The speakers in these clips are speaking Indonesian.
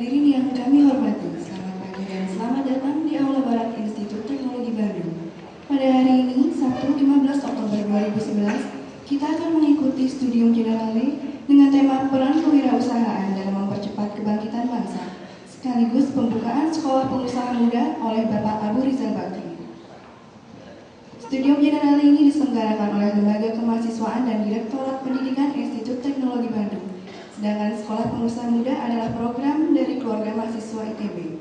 Hadirin yang kami hormati, selamat pagi dan selamat datang di Aula Barat Institut Teknologi Bandung. Pada hari ini, Sabtu 15 Oktober 2011, kita akan mengikuti Studium Generale dengan tema Peran Kewirausahaan dalam Mempercepat Kebangkitan Bangsa, sekaligus pembukaan Sekolah Pengusaha Muda oleh Bapak Abu Rizal Bakri. Studium Generale ini diselenggarakan oleh Lembaga Kemahasiswaan dan Direktorat Pendidikan Institut Teknologi Bandung. Sedangkan Sekolah Pengusaha Muda adalah program dari keluarga mahasiswa ITB.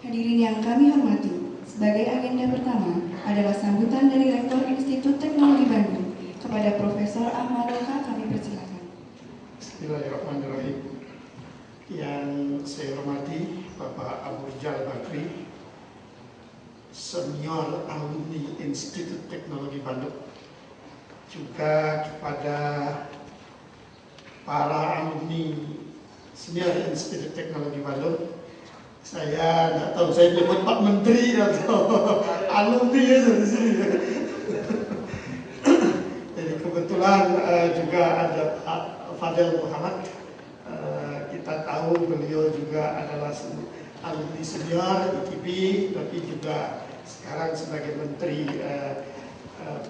Hadirin yang kami hormati, sebagai agenda pertama adalah sambutan dari Rektor Institut Teknologi Bandung kepada Profesor Ahmad Roka. Kami persilakan. Bismillahirrahmanirrahim. Yang saya hormati Bapak Abu Rizal Bakri, senior alumni Institut Teknologi Bandung, juga kepada para alumni senior Institut Teknologi Bandung. Saya nggak tahu saya nyebut Pak Menteri atau alumni ya di sini. Jadi kebetulan juga ada Pak Fadel Muhammad. Kita tahu beliau juga adalah alumni senior ITB, tapi juga sekarang sebagai Menteri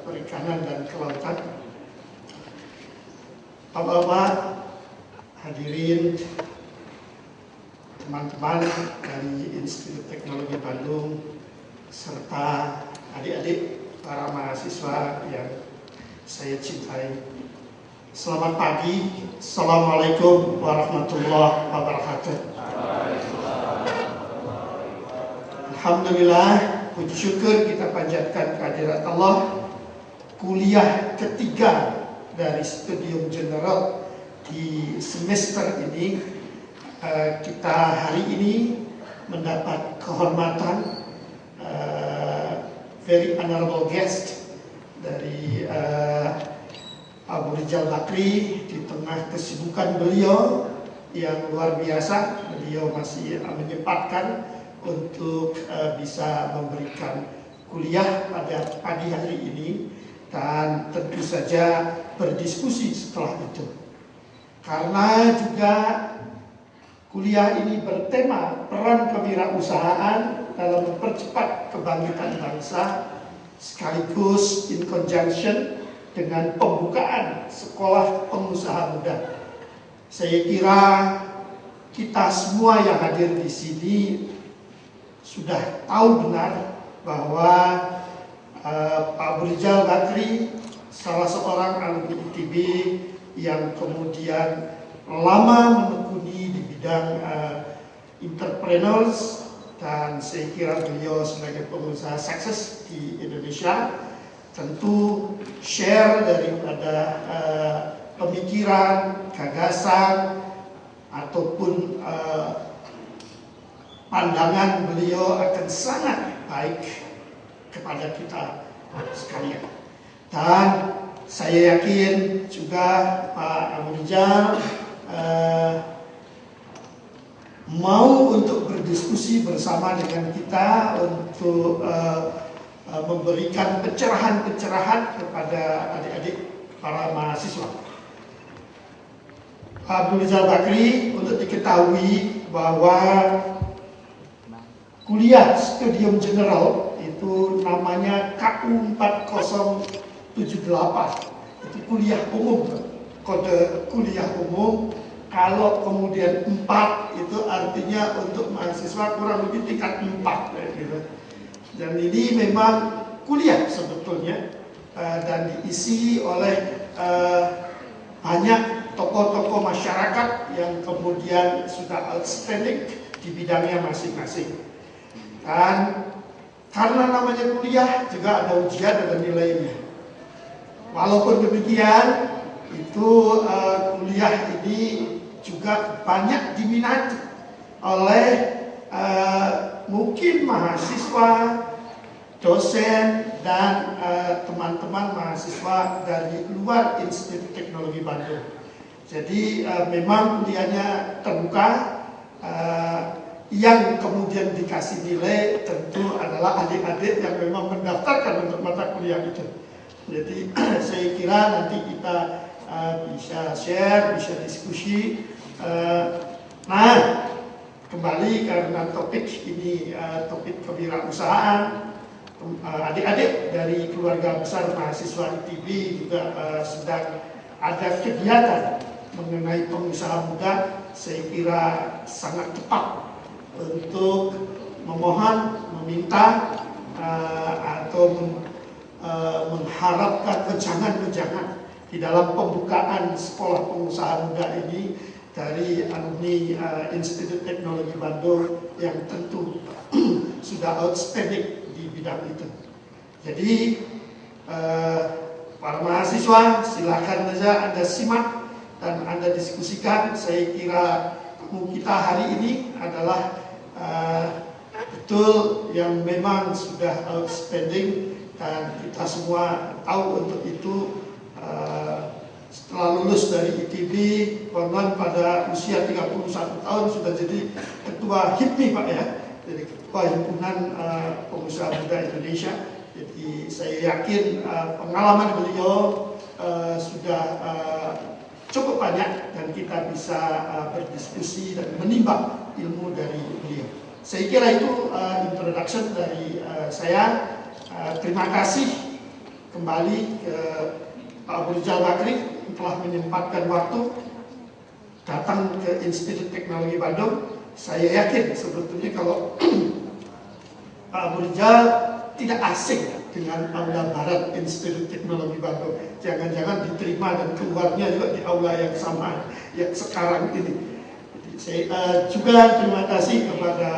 Perikanan dan Kelautan. Bapak-bapak, hadirin, teman-teman dari Institut Teknologi Bandung, serta adik-adik para mahasiswa yang saya cintai. Selamat pagi, Assalamualaikum warahmatullahi wabarakatuh. Alhamdulillah, puji syukur kita panjatkan kehadirat Allah. Kuliah ketiga dari Studium General di semester ini, kita hari ini mendapat kehormatan very honorable guest dari Abu Rizal Bakri. Di tengah kesibukan beliau yang luar biasa, beliau masih menyempatkan untuk bisa memberikan kuliah pada pagi hari ini, dan tentu saja berdiskusi setelah itu. Karena juga kuliah ini bertema peran kewirausahaan dalam mempercepat kebangkitan bangsa, sekaligus in conjunction dengan pembukaan Sekolah Pengusaha Muda. Saya kira kita semua yang hadir di sini sudah tahu benar bahwa Pak Abu Rizal Bakri salah seorang alumni ITB yang kemudian lama menekuni di bidang entrepreneurs, dan saya kira beliau sebagai pengusaha sukses di Indonesia tentu share daripada pemikiran, gagasan, ataupun pandangan beliau akan sangat baik kepada kita sekalian. Dan saya yakin juga Pak Abu Rizal mau untuk berdiskusi bersama dengan kita untuk memberikan pencerahan-pencerahan kepada adik-adik para mahasiswa. Pak Abu Rizal Bakri, untuk diketahui bahwa kuliah Studium General itu namanya KU 4078, itu kuliah umum, kode kuliah umum. Kalau kemudian 4 itu artinya untuk mahasiswa kurang lebih tingkat 4 gitu. Dan ini memang kuliah sebetulnya, dan diisi oleh banyak tokoh-tokoh masyarakat yang kemudian sudah outstanding di bidangnya masing-masing. Dan karena namanya kuliah juga ada ujian, ada nilainya. Walaupun demikian, itu kuliah ini juga banyak diminati oleh mungkin mahasiswa, dosen, dan teman-teman mahasiswa dari luar Institut Teknologi Bandung. Jadi memang kuliahnya terbuka. Yang kemudian dikasih nilai tentu adalah adik-adik yang memang mendaftarkan untuk mata kuliah itu. Jadi saya kira nanti kita bisa share, bisa diskusi. Nah, kembali karena topik ini topik kewirausahaan. Adik-adik dari keluarga besar mahasiswa ITB juga sedang ada kegiatan mengenai pengusaha muda. Saya kira sangat tepat untuk memohon, meminta atau mengharapkan wejangan-wejangan di dalam pembukaan sekolah pengusaha muda ini dari alumni Institut Teknologi Bandung yang tentu sudah outstanding di bidang itu. Jadi para mahasiswa silakan saja Anda simak dan Anda diskusikan. Saya kira tamu kita hari ini adalah betul yang memang sudah outstanding dan kita semua tahu untuk itu. Setelah lulus dari ITB, konon pada usia 31 tahun sudah jadi ketua HIPMI Pak ya, jadi ketua himpunan pengusaha muda Indonesia. Jadi saya yakin pengalaman beliau sudah cukup banyak dan kita bisa berdiskusi dan menimbang ilmu dari beliau. Saya kira itu introduction dari saya. Terima kasih kembali ke Pak Abu Rizal Bakri telah menyempatkan waktu datang ke Institut Teknologi Bandung. Saya yakin sebetulnya kalau Pak Abu Rizal tidak asing dengan aula barat Institut Teknologi Bandung. Jangan-jangan diterima dan keluarnya juga di aula yang sama yang sekarang ini. Jadi saya juga terima kasih kepada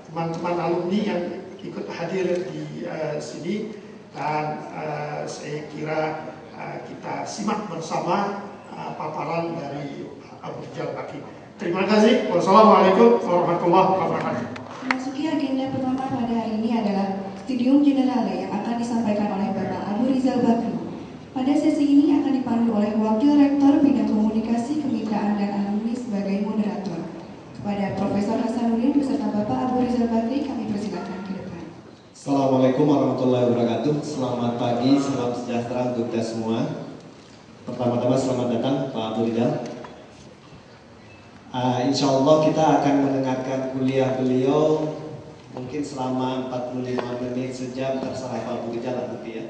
teman-teman alumni yang ikut hadir di sini dan saya kira kita simak bersama paparan dari Abu Rizal Bakri. Terima kasih. Wassalamualaikum warahmatullahi wabarakatuh. Memasuki agenda pertama pada hari ini adalah Studium Generale yang akan disampaikan oleh Bapak Abu Rizal Bakri. Pada sesi ini akan dipandu oleh Wakil Rektor Bidang Komunikasi, Kemitraan, dan Alumni sebagai moderator. Kepada Profesor Hasanuddin beserta Bapak Abu Rizal Bakri kami persilakan ke depan. Assalamualaikum warahmatullahi wabarakatuh. Selamat pagi, salam sejahtera untuk kita semua. Pertama-tama selamat datang Pak Abu Rizal. Insya Allah kita akan mendengarkan kuliah beliau mungkin selama 45 menit sejam, terserah Pak Abu Rizal nanti ya.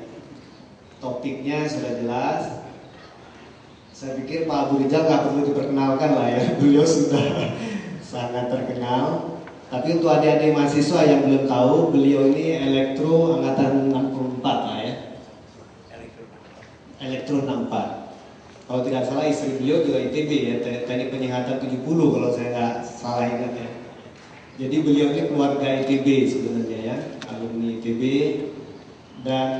Topiknya sudah jelas. Saya pikir Pak Abu Rizal nggak perlu diperkenalkan lah ya, beliau sudah sangat terkenal. Tapi untuk adik-adik mahasiswa yang belum tahu, beliau ini elektro angkatan 64 lah ya. Elektro 64. Kalau tidak salah istri beliau juga ITB ya, teknik penyihatan 70 kalau saya nggak salah ingat ya. Jadi beliau ini keluarga ITB sebenarnya ya, alumni ITB. Dan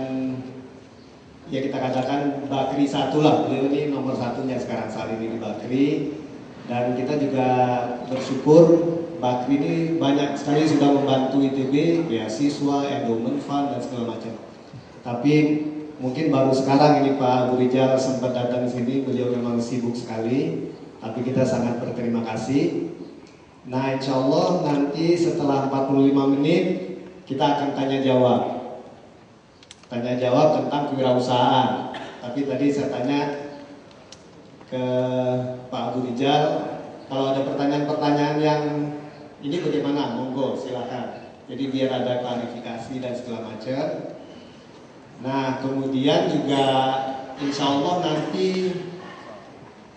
ya kita katakan Bakri satu lah, beliau ini nomor satunya sekarang saat ini di Bakri. Dan kita juga bersyukur Bakri ini banyak sekali sudah membantu ITB, beasiswa, endowment fund dan segala macam. Tapi mungkin baru sekarang ini Pak Abu Rizal sempat datang sini, beliau memang sibuk sekali. Tapi kita sangat berterima kasih. Nah insya Allah nanti setelah 45 menit kita akan tanya jawab. Tanya jawab tentang kewirausahaan. Tapi tadi saya tanya ke Pak Abu Rizal, kalau ada pertanyaan-pertanyaan yang ini bagaimana, monggo silakan. Jadi biar ada klarifikasi dan segala macam. Nah kemudian juga insya Allah nanti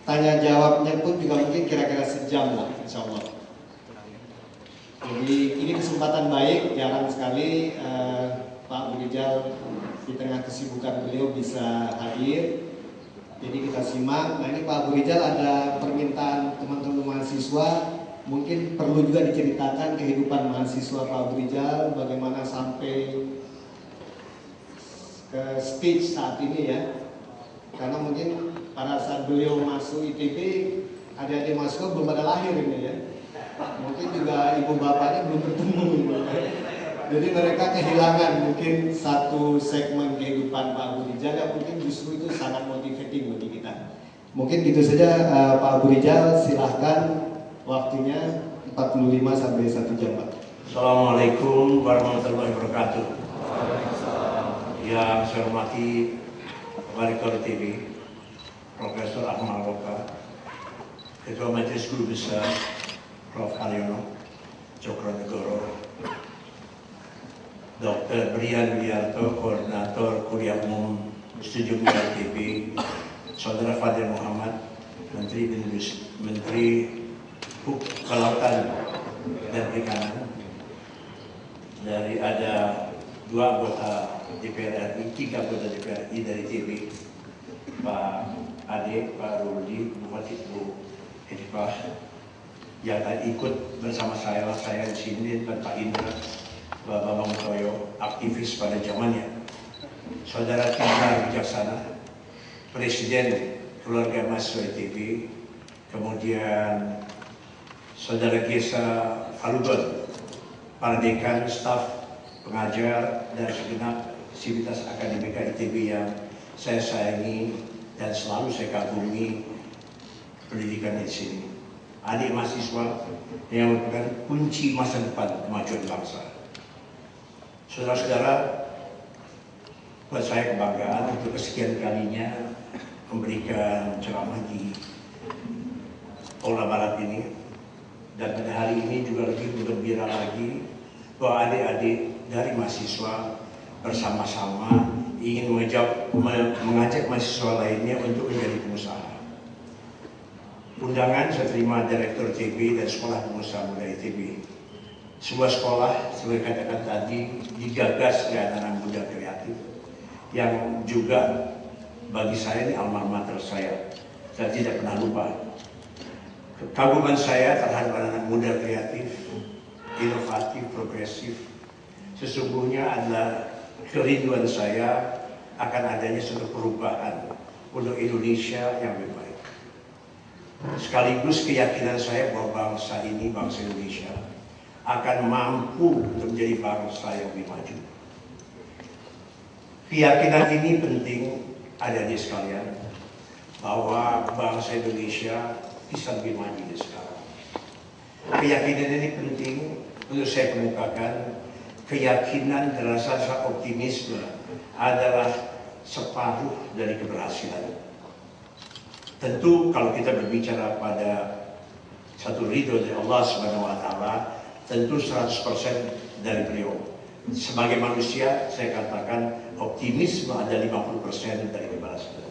tanya jawabnya pun juga mungkin kira-kira sejam lah insya Allah. Jadi ini kesempatan baik, jarang sekali Pak Abu Rizal di tengah kesibukan beliau bisa hadir. Jadi kita simak. Nah ini Pak Abu Rizal ada permintaan teman-teman mahasiswa. Mungkin perlu juga diceritakan kehidupan mahasiswa Pak Abu Rizal, bagaimana sampai ke stage saat ini ya. Karena mungkin pada saat beliau masuk ITB, adik-adik mahasiswa belum pada lahir ini ya. Mungkin juga ibu bapaknya belum bertemu. Jadi mereka kehilangan mungkin satu segmen kehidupan Pak Abu Rizal yang mungkin justru itu sangat motivating bagi kita. Mungkin gitu saja Pak Abu Rizal, silahkan. Waktunya 45 sampai 1 jam Pak. Assalamualaikum warahmatullahi wabarakatuh. Yang saya hormati Kepala Rektor ITB, Profesor Ahmad Roka, Ketua Majelis Guru Besar, Prof. Haryono Cokronegoro, Dr. Brian Wiarto, Koordinator Kuliah Umum Studi ITB, Saudara Fadil Muhammad, Menteri Kelautan dan Perikanan, dari ada 2 anggota DPR RI, 3 anggota DPR RI dari ITB, Pak Ade, Pak Rudi, Bupati Bu Edifah, yang ikut bersama saya di sini, dan Pak Indra, Pak Bambang Toyo, aktivis pada zamannya, Saudara Tindra Wijaksana, Presiden Keluarga Mahasiswa ITB, kemudian Saudara Gesa Falugon, para dekan, staf, pengajar, dan segenap sivitas akademika ITB yang saya sayangi dan selalu saya kagumi pendidikan di sini. Adik mahasiswa yang merupakan kunci masa depan kemajuan bangsa. Saudara-saudara, buat saya kebanggaan untuk kesekian kalinya memberikan ceramah di Polda Barat ini, dan pada hari ini juga lebih bergembira lagi bahwa adik-adik dari mahasiswa bersama-sama ingin mengajak mahasiswa lainnya untuk menjadi pengusaha. Undangan saya terima Direktur ITB dan Sekolah Pengusaha Muda ITB. Sebuah sekolah, sebagai katakan tadi, digagas oleh anak-anak muda kreatif yang juga bagi saya ini alma mater saya. Saya tidak pernah lupa kekaguman saya terhadap anak-anak muda kreatif, inovatif, progresif. Sesungguhnya adalah kerinduan saya akan adanya suatu perubahan untuk Indonesia yang lebih baik. Sekaligus keyakinan saya bahwa bangsa ini, bangsa Indonesia, akan mampu untuk menjadi bangsa yang lebih maju. Keyakinan ini penting ada di sekalian, bahwa bangsa Indonesia bisa lebih maju dari sekarang. Keyakinan ini penting untuk saya kemukakan. Keyakinan dan rasa optimisme adalah separuh dari keberhasilan. Tentu kalau kita berbicara pada satu ridho dari Allah Subhanahu wa Ta'ala, tentu 100% dari beliau. Sebagai manusia, saya katakan optimisme ada 50% dari keberhasilan.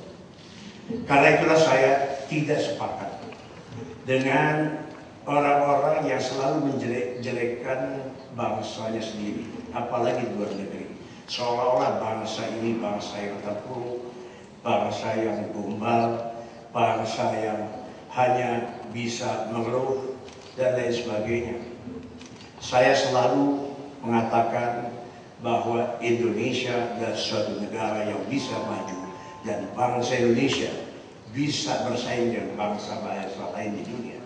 Karena itulah saya tidak sepakat dengan orang-orang yang selalu menjelek-jelekan bangsanya sendiri, apalagi di luar negeri. Seolah-olah bangsa ini bangsa yang terpuruk, bangsa yang gombal, bangsa yang hanya bisa mengeluh, dan lain sebagainya. Saya selalu mengatakan bahwa Indonesia adalah suatu negara yang bisa maju, dan bangsa Indonesia bisa bersaing dengan bangsa-bangsa lain di dunia.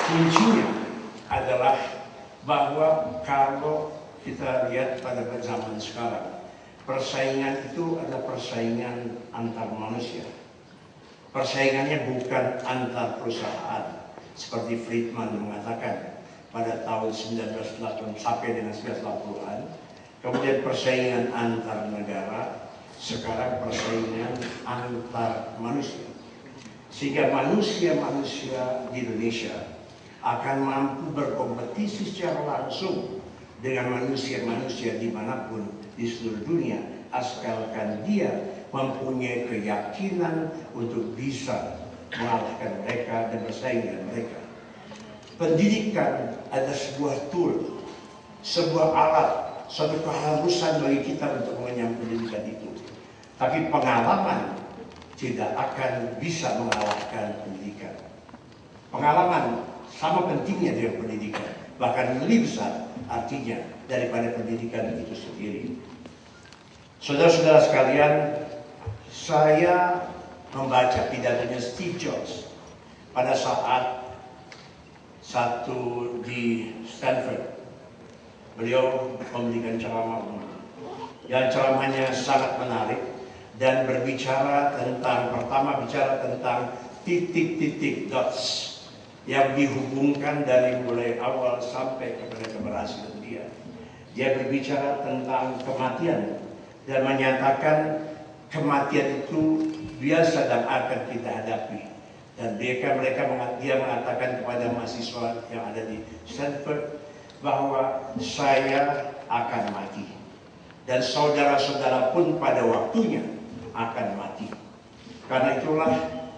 Kuncinya adalah bahwa kalau kita lihat pada zaman sekarang, persaingan itu adalah persaingan antar manusia. Persaingannya bukan antar perusahaan, seperti Friedman mengatakan pada tahun 1980 sampai dengan 1980-an. Kemudian persaingan antar negara, sekarang persaingan antar manusia. Sehingga manusia-manusia di Indonesia akan mampu berkompetisi secara langsung dengan manusia-manusia dimanapun di seluruh dunia, asalkan dia mempunyai keyakinan untuk bisa mengalahkan mereka dan bersaing dengan mereka. Pendidikan adalah sebuah tool, sebuah alat, suatu keharusan bagi kita untuk mengenyam pendidikan itu. Tapi pengalaman tidak akan bisa mengalahkan pendidikan. Pengalaman sama pentingnya dengan pendidikan, bahkan lebih besar artinya daripada pendidikan itu sendiri. Saudara-saudara sekalian, saya membaca pidatonya Steve Jobs pada saat satu di Stanford. Beliau memberikan ceramah yang ceramahnya sangat menarik dan berbicara tentang, pertama bicara tentang titik-titik dots yang dihubungkan dari mulai awal sampai kepada keberhasilan dia. Dia berbicara tentang kematian dan menyatakan kematian itu biasa dan akan kita hadapi. Dan dia mengatakan kepada mahasiswa yang ada di Stanford bahwa saya akan mati. Dan saudara-saudara pun pada waktunya akan mati. Karena itulah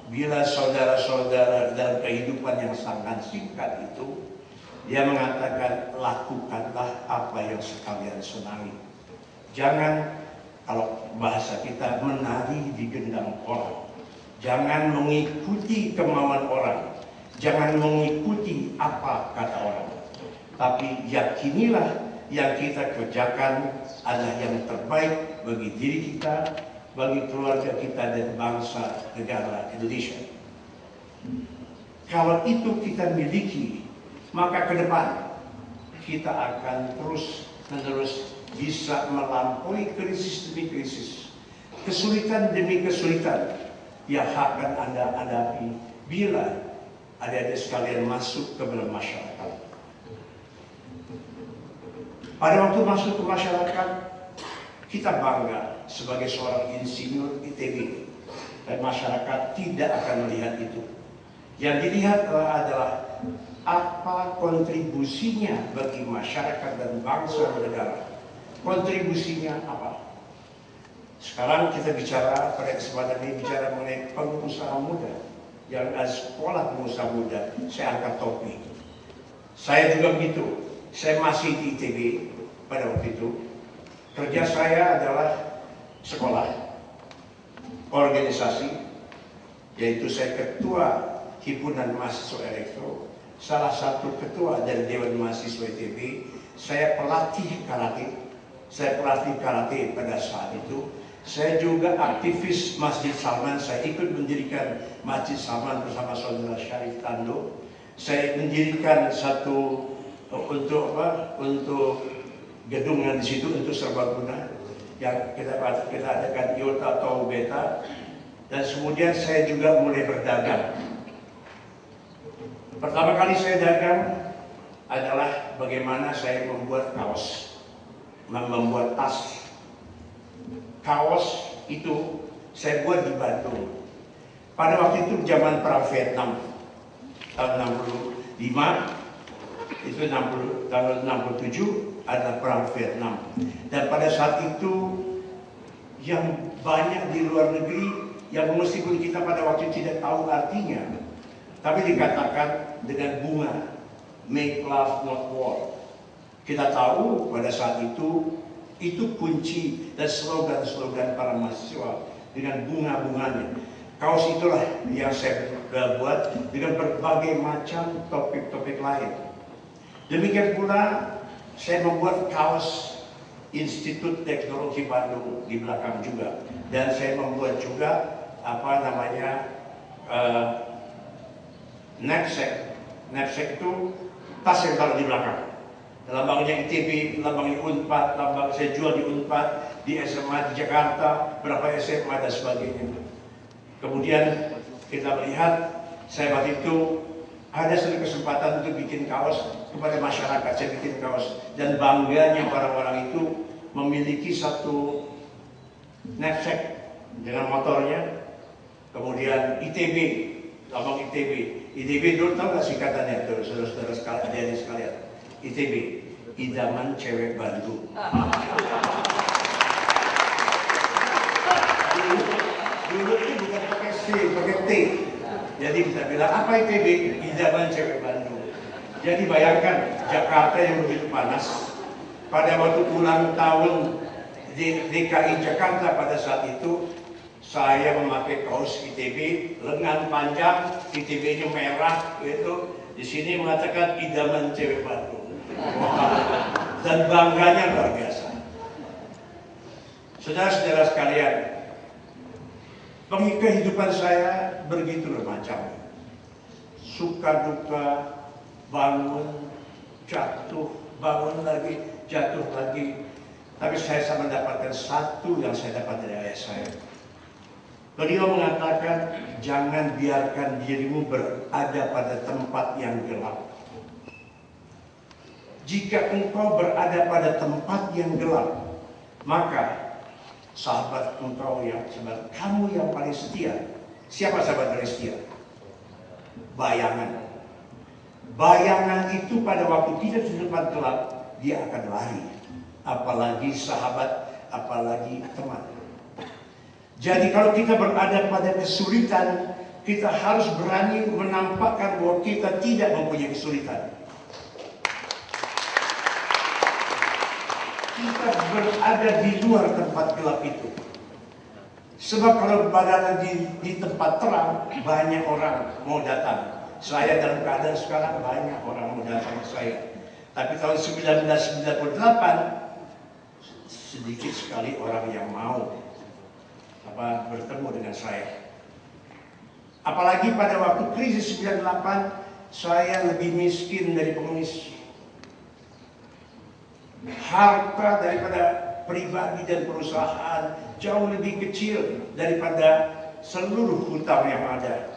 bila saudara-saudara dalam kehidupan yang sangat singkat itu, dia mengatakan lakukanlah apa yang sekalian senangi. Jangan, kalau bahasa kita, menari di gendang orang. Jangan mengikuti kemauan orang. Jangan mengikuti apa kata orang. Tapi yakinilah yang kita kerjakan adalah yang terbaik bagi diri kita, bagi keluarga kita dan bangsa negara Indonesia. Kalau itu kita miliki, maka ke depan kita akan terus-menerus bisa melampaui krisis demi krisis, kesulitan demi kesulitan yang akan Anda hadapi bila adik-adik sekalian masuk ke dalam masyarakat. Pada waktu masuk ke masyarakat, kita bangga sebagai seorang insinyur ITB, dan masyarakat tidak akan melihat itu. Yang dilihat adalah apa kontribusinya bagi masyarakat dan bangsa dan negara. Kontribusinya apa? Sekarang kita bicara, pada kesempatan ini bicara mengenai pengusaha muda. Yang ada sekolah pengusaha muda, saya angkat topi. Saya juga begitu. Saya masih di ITB pada waktu itu. Kerja saya adalah sekolah, organisasi, yaitu saya ketua Himpunan Mahasiswa Elektro, salah satu ketua dari Dewan Mahasiswa ITB. Saya pelatih karate pada saat itu. Saya juga aktivis Masjid Salman. Saya ikut mendirikan Masjid Salman bersama saudara Syarif Tando. Saya mendirikan satu untuk gedung yang di situ untuk serbaguna yang kita adakan Iota atau Beta. Dan kemudian saya juga mulai berdagang. Pertama kali saya dagang adalah bagaimana saya membuat kaos, membuat tas. Kaos itu saya buat di Bandung. Pada waktu itu zaman perang Vietnam tahun 65, itu tahun 67 adalah perang Vietnam. Dan pada saat itu yang banyak di luar negeri yang meskipun kita pada waktu itu tidak tahu artinya, tapi dikatakan dengan bunga, make love not war. Kita tahu pada saat itu kunci dan slogan-slogan para mahasiswa dengan bunga-bunganya. Kaos itulah yang saya buat dengan berbagai macam topik-topik lain. Demikian pula saya membuat kaos Institut Teknologi Bandung di belakang juga. Dan saya membuat juga knapsack. Knapsack itu tas yang taruh di belakang. Lambangnya ITB, lambangnya UNPAD, lambang saya jual di UNPAD, di SMA di Jakarta, berapa SMA dan sebagainya. Kemudian kita melihat, saya waktu itu ada satu kesempatan untuk bikin kaos kepada masyarakat. Saya bikin kaos dan bangganya orang-orang itu memiliki satu knapsack dengan motornya. Kemudian ITB, lambang ITB. ITB dulu tahu nggak singkatannya, saudara-saudara sekalian, adik-adik sekalian? ITB, idaman cewek Bandung. Dulu itu bukan pakai C, pakai T. Jadi kita bilang apa ITB? Idaman cewek Bandung. Jadi bayangkan Jakarta yang begitu panas. Pada waktu ulang tahun di DKI Jakarta pada saat itu, saya memakai kaos ITB, lengan panjang, ITB-nya merah, gitu. Di sini mengatakan idaman cewek Bandung. Dan bangganya luar biasa. Saudara-saudara sekalian, kehidupan saya begitu bermacam. Suka duka, bangun, jatuh, bangun lagi, jatuh lagi. Tapi saya mendapatkan satu yang saya dapat dari ayah saya. Beliau mengatakan, jangan biarkan dirimu berada pada tempat yang gelap. Jika engkau berada pada tempat yang gelap, maka sahabat engkau yang sahabat kamu yang paling setia. Siapa sahabat paling setia? Bayangan. Bayangan itu pada waktu tidak di tempat gelap, dia akan lari. Apalagi sahabat, apalagi teman. Jadi kalau kita berada pada kesulitan, kita harus berani menampakkan bahwa kita tidak mempunyai kesulitan. Kita berada di luar tempat gelap itu. Sebab kalau berada di tempat terang, banyak orang mau datang. Saya dalam keadaan sekarang banyak orang mau datang ke saya. Tapi tahun 1998, sedikit sekali orang yang mau bertemu dengan saya. Apalagi pada waktu krisis 98, saya lebih miskin dari pengemis. Harta daripada pribadi dan perusahaan jauh lebih kecil daripada seluruh hutang yang ada.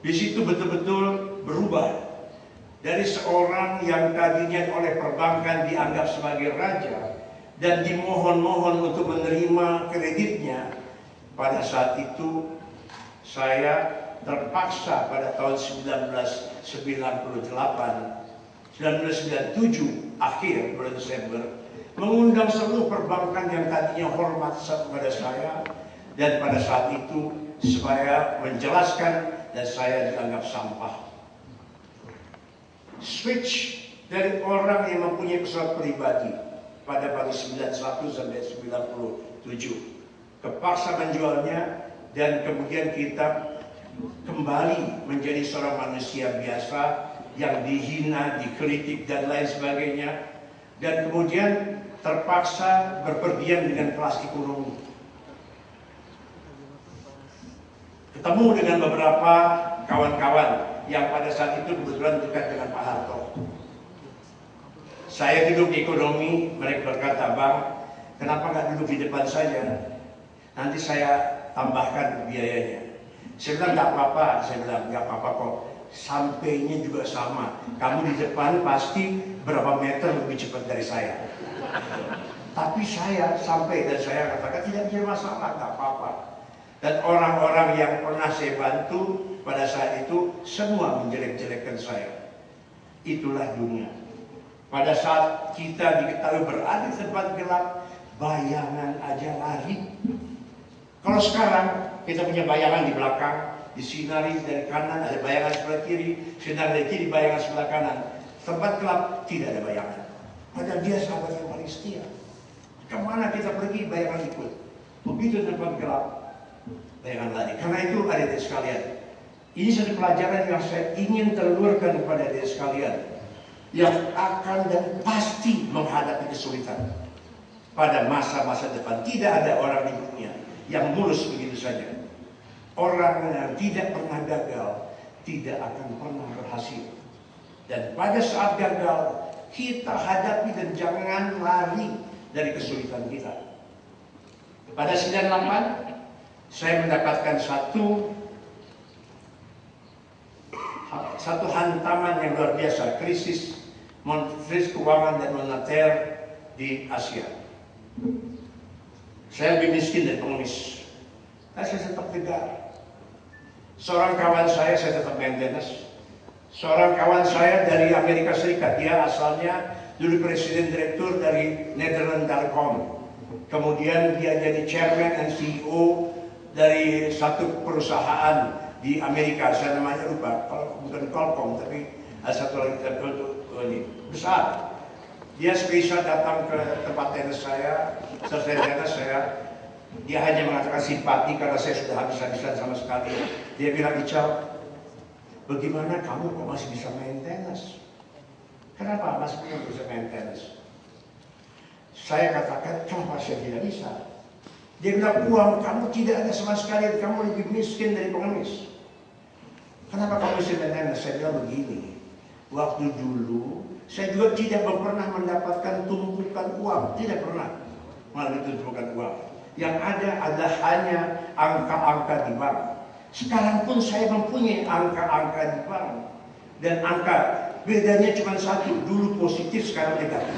Di situ betul-betul berubah dari seorang yang tadinya oleh perbankan dianggap sebagai raja dan dimohon-mohon untuk menerima kreditnya. Pada saat itu saya terpaksa pada tahun 1997 akhir bulan Desember mengundang seluruh perbankan yang tadinya hormat kepada saya, dan pada saat itu saya menjelaskan dan saya dianggap sampah. Switch dari orang yang mempunyai pesawat pribadi pada tahun 91 sampai 97 kepaksa menjualnya, dan kemudian kita kembali menjadi seorang manusia biasa yang dihina, dikritik dan lain sebagainya, dan kemudian terpaksa berpergian dengan kelas ekonomi. Ketemu dengan beberapa kawan-kawan yang pada saat itu kebetulan dekat dengan Pak Harto. Saya duduk di ekonomi, mereka berkata, "Bang, kenapa nggak duduk di depan saja? Nanti saya tambahkan biayanya." Saya bilang, "Nggak apa-apa." Saya bilang, "Nggak apa-apa kok. Sampainya juga sama. Kamu di depan pasti berapa meter lebih cepat dari saya. Tapi saya sampai, dan saya katakan tidak ada masalah, nggak apa-apa." Dan orang-orang yang pernah saya bantu pada saat itu semua menjelek-jelekkan saya. Itulah dunia. Pada saat kita diketahui berada di tempat gelap, bayangan aja lari. Kalau sekarang kita punya bayangan di belakang, disinari dari kanan, ada bayangan sebelah kiri, sinar dari kiri, bayangan sebelah kanan. Tempat gelap tidak ada bayangan. Padahal dia sahabat yang paling setia. Kemana kita pergi, bayangan ikut. Begitu tempat gelap, bayangan lari. Karena itu adik-adik sekalian, ini satu pelajaran yang saya ingin telurkan kepada adik sekalian, yang akan dan pasti menghadapi kesulitan pada masa-masa depan. Tidak ada orang di dunia yang mulus begitu saja. Orang yang tidak pernah gagal tidak akan pernah berhasil. Dan pada saat gagal, kita hadapi dan jangan lari dari kesulitan kita. Pada 98, saya mendapatkan satu hantaman yang luar biasa, krisis keuangan dan moneter di Asia. Saya lebih miskin dari pengemis, tapi saya tetap tegar. Seorang kawan saya tetap maintenance. Seorang kawan saya dari Amerika Serikat, dia asalnya dulu presiden direktur dari Netherlands Telecom. Kemudian dia jadi chairman dan CEO dari satu perusahaan di Amerika, saya namanya lupa, bukan Qualcomm, tapi ada satu lagi ini besar. Dia spesial datang ke tempat tenis saya, selesai tenis saya, dia hanya mengatakan simpati karena saya sudah habis-habisan sama sekali. Dia bilang, "Ical, bagaimana kamu kok masih bisa main tenis? Kenapa masih bisa main tenis?" Saya katakan, "Kenapa saya tidak bisa?" Dia bilang, "Uang kamu tidak ada sama sekali, kamu lebih miskin dari pengemis. Kenapa kamu bisa main tenis?" Saya bilang begini, waktu dulu saya juga tidak pernah mendapatkan tumpukan uang, tidak pernah melalui tumpukan uang. Yang ada adalah hanya angka-angka di bank. Sekarang pun saya mempunyai angka-angka di bank, dan angka bedanya cuma satu, dulu positif sekarang negatif.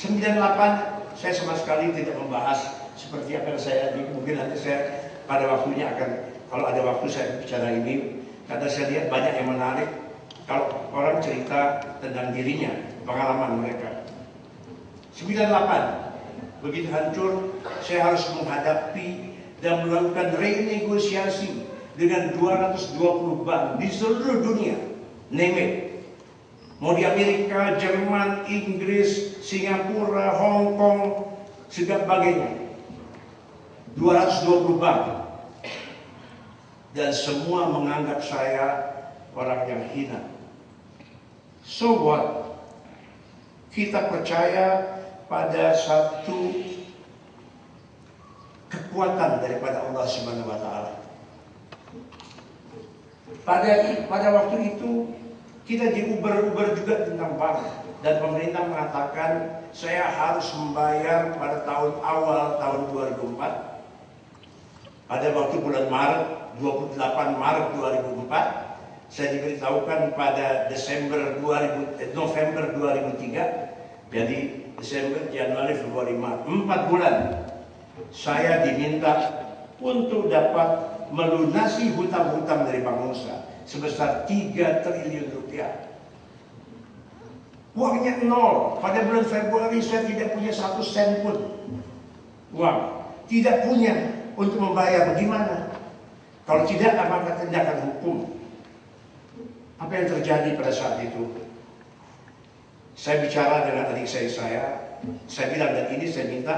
98 saya sama sekali tidak membahas seperti apa yang saya mungkin nanti saya pada waktunya akan, kalau ada waktu saya bicara ini, karena saya lihat banyak yang menarik kalau orang cerita tentang dirinya, pengalaman mereka. 98 begitu hancur, saya harus menghadapi dan melakukan renegosiasi dengan 220 bank di seluruh dunia, name it. Mau di Amerika, Jerman, Inggris, Singapura, Hong Kong, sebagainya. 220 bank. Dan semua menganggap saya orang yang hina. So what? Kita percaya pada satu kekuatan daripada Allah Subhanahu wa Ta'ala. Pada waktu itu kita diuber-uber juga tentang bank, dan pemerintah mengatakan saya harus membayar pada awal tahun 2004. Pada waktu bulan Maret, 28 Maret 2004, saya diberitahukan pada November 2003. Jadi Desember, Januari, Februari, Maret, 4 bulan saya diminta untuk dapat melunasi hutang-hutang dari Bank Nusa sebesar 3 triliun rupiah. Uangnya nol. Pada bulan Februari saya tidak punya 1 sen pun uang. Tidak punya untuk membayar. Bagaimana? Kalau tidak, maka tindakan hukum. Apa yang terjadi pada saat itu? Saya bicara dengan adik saya bilang, dan ini saya minta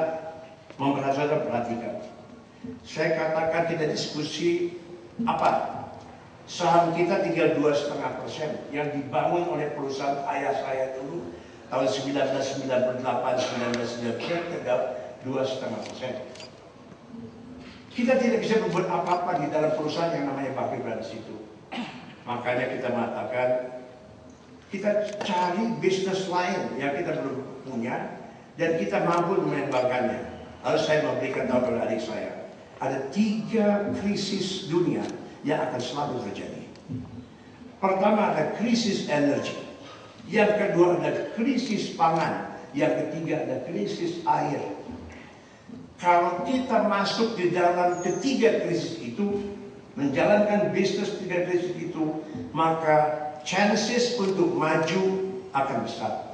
saudara perhatikan. Saya katakan kita diskusi apa? Saham kita tinggal 2,5% yang dibangun oleh perusahaan ayah saya dulu tahun 1998-1999 tinggal 2,5%. Kita tidak bisa membuat apa-apa di dalam perusahaan yang namanya Bakri Brothers itu. Makanya kita mengatakan kita cari bisnis lain yang kita belum punya dan kita mampu mengembangkannya. Lalu saya memberikan tahu kepada adik saya, ada 3 krisis dunia yang akan selalu terjadi. Pertama ada krisis energi, yang kedua ada krisis pangan, yang ketiga ada krisis air. Kalau kita masuk di dalam ketiga krisis itu, menjalankan bisnis 3 krisis itu, maka chances untuk maju akan besar.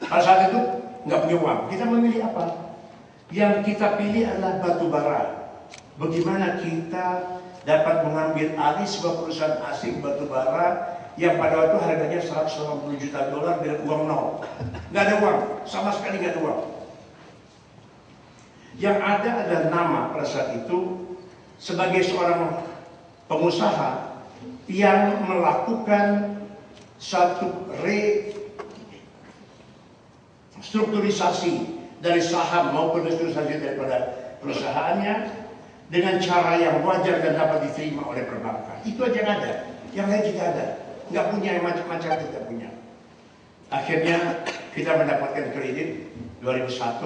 Pada saat itu nggak punya uang, kita memilih apa? Yang kita pilih adalah batu bara. Bagaimana kita dapat mengambil alih sebuah perusahaan asing batu bara yang pada waktu harganya 180 juta dolar dengan uang nol. Nggak ada uang, sama sekali nggak ada uang. Yang ada adalah nama pada saat itu sebagai seorang pengusaha yang melakukan satu restrukturisasi dari saham maupun restrukturisasi daripada perusahaannya dengan cara yang wajar dan dapat diterima oleh perbankan. Itu aja yang ada, yang lain tidak ada. Nggak punya yang macam-macam, tidak punya. Akhirnya kita mendapatkan kredit 2001,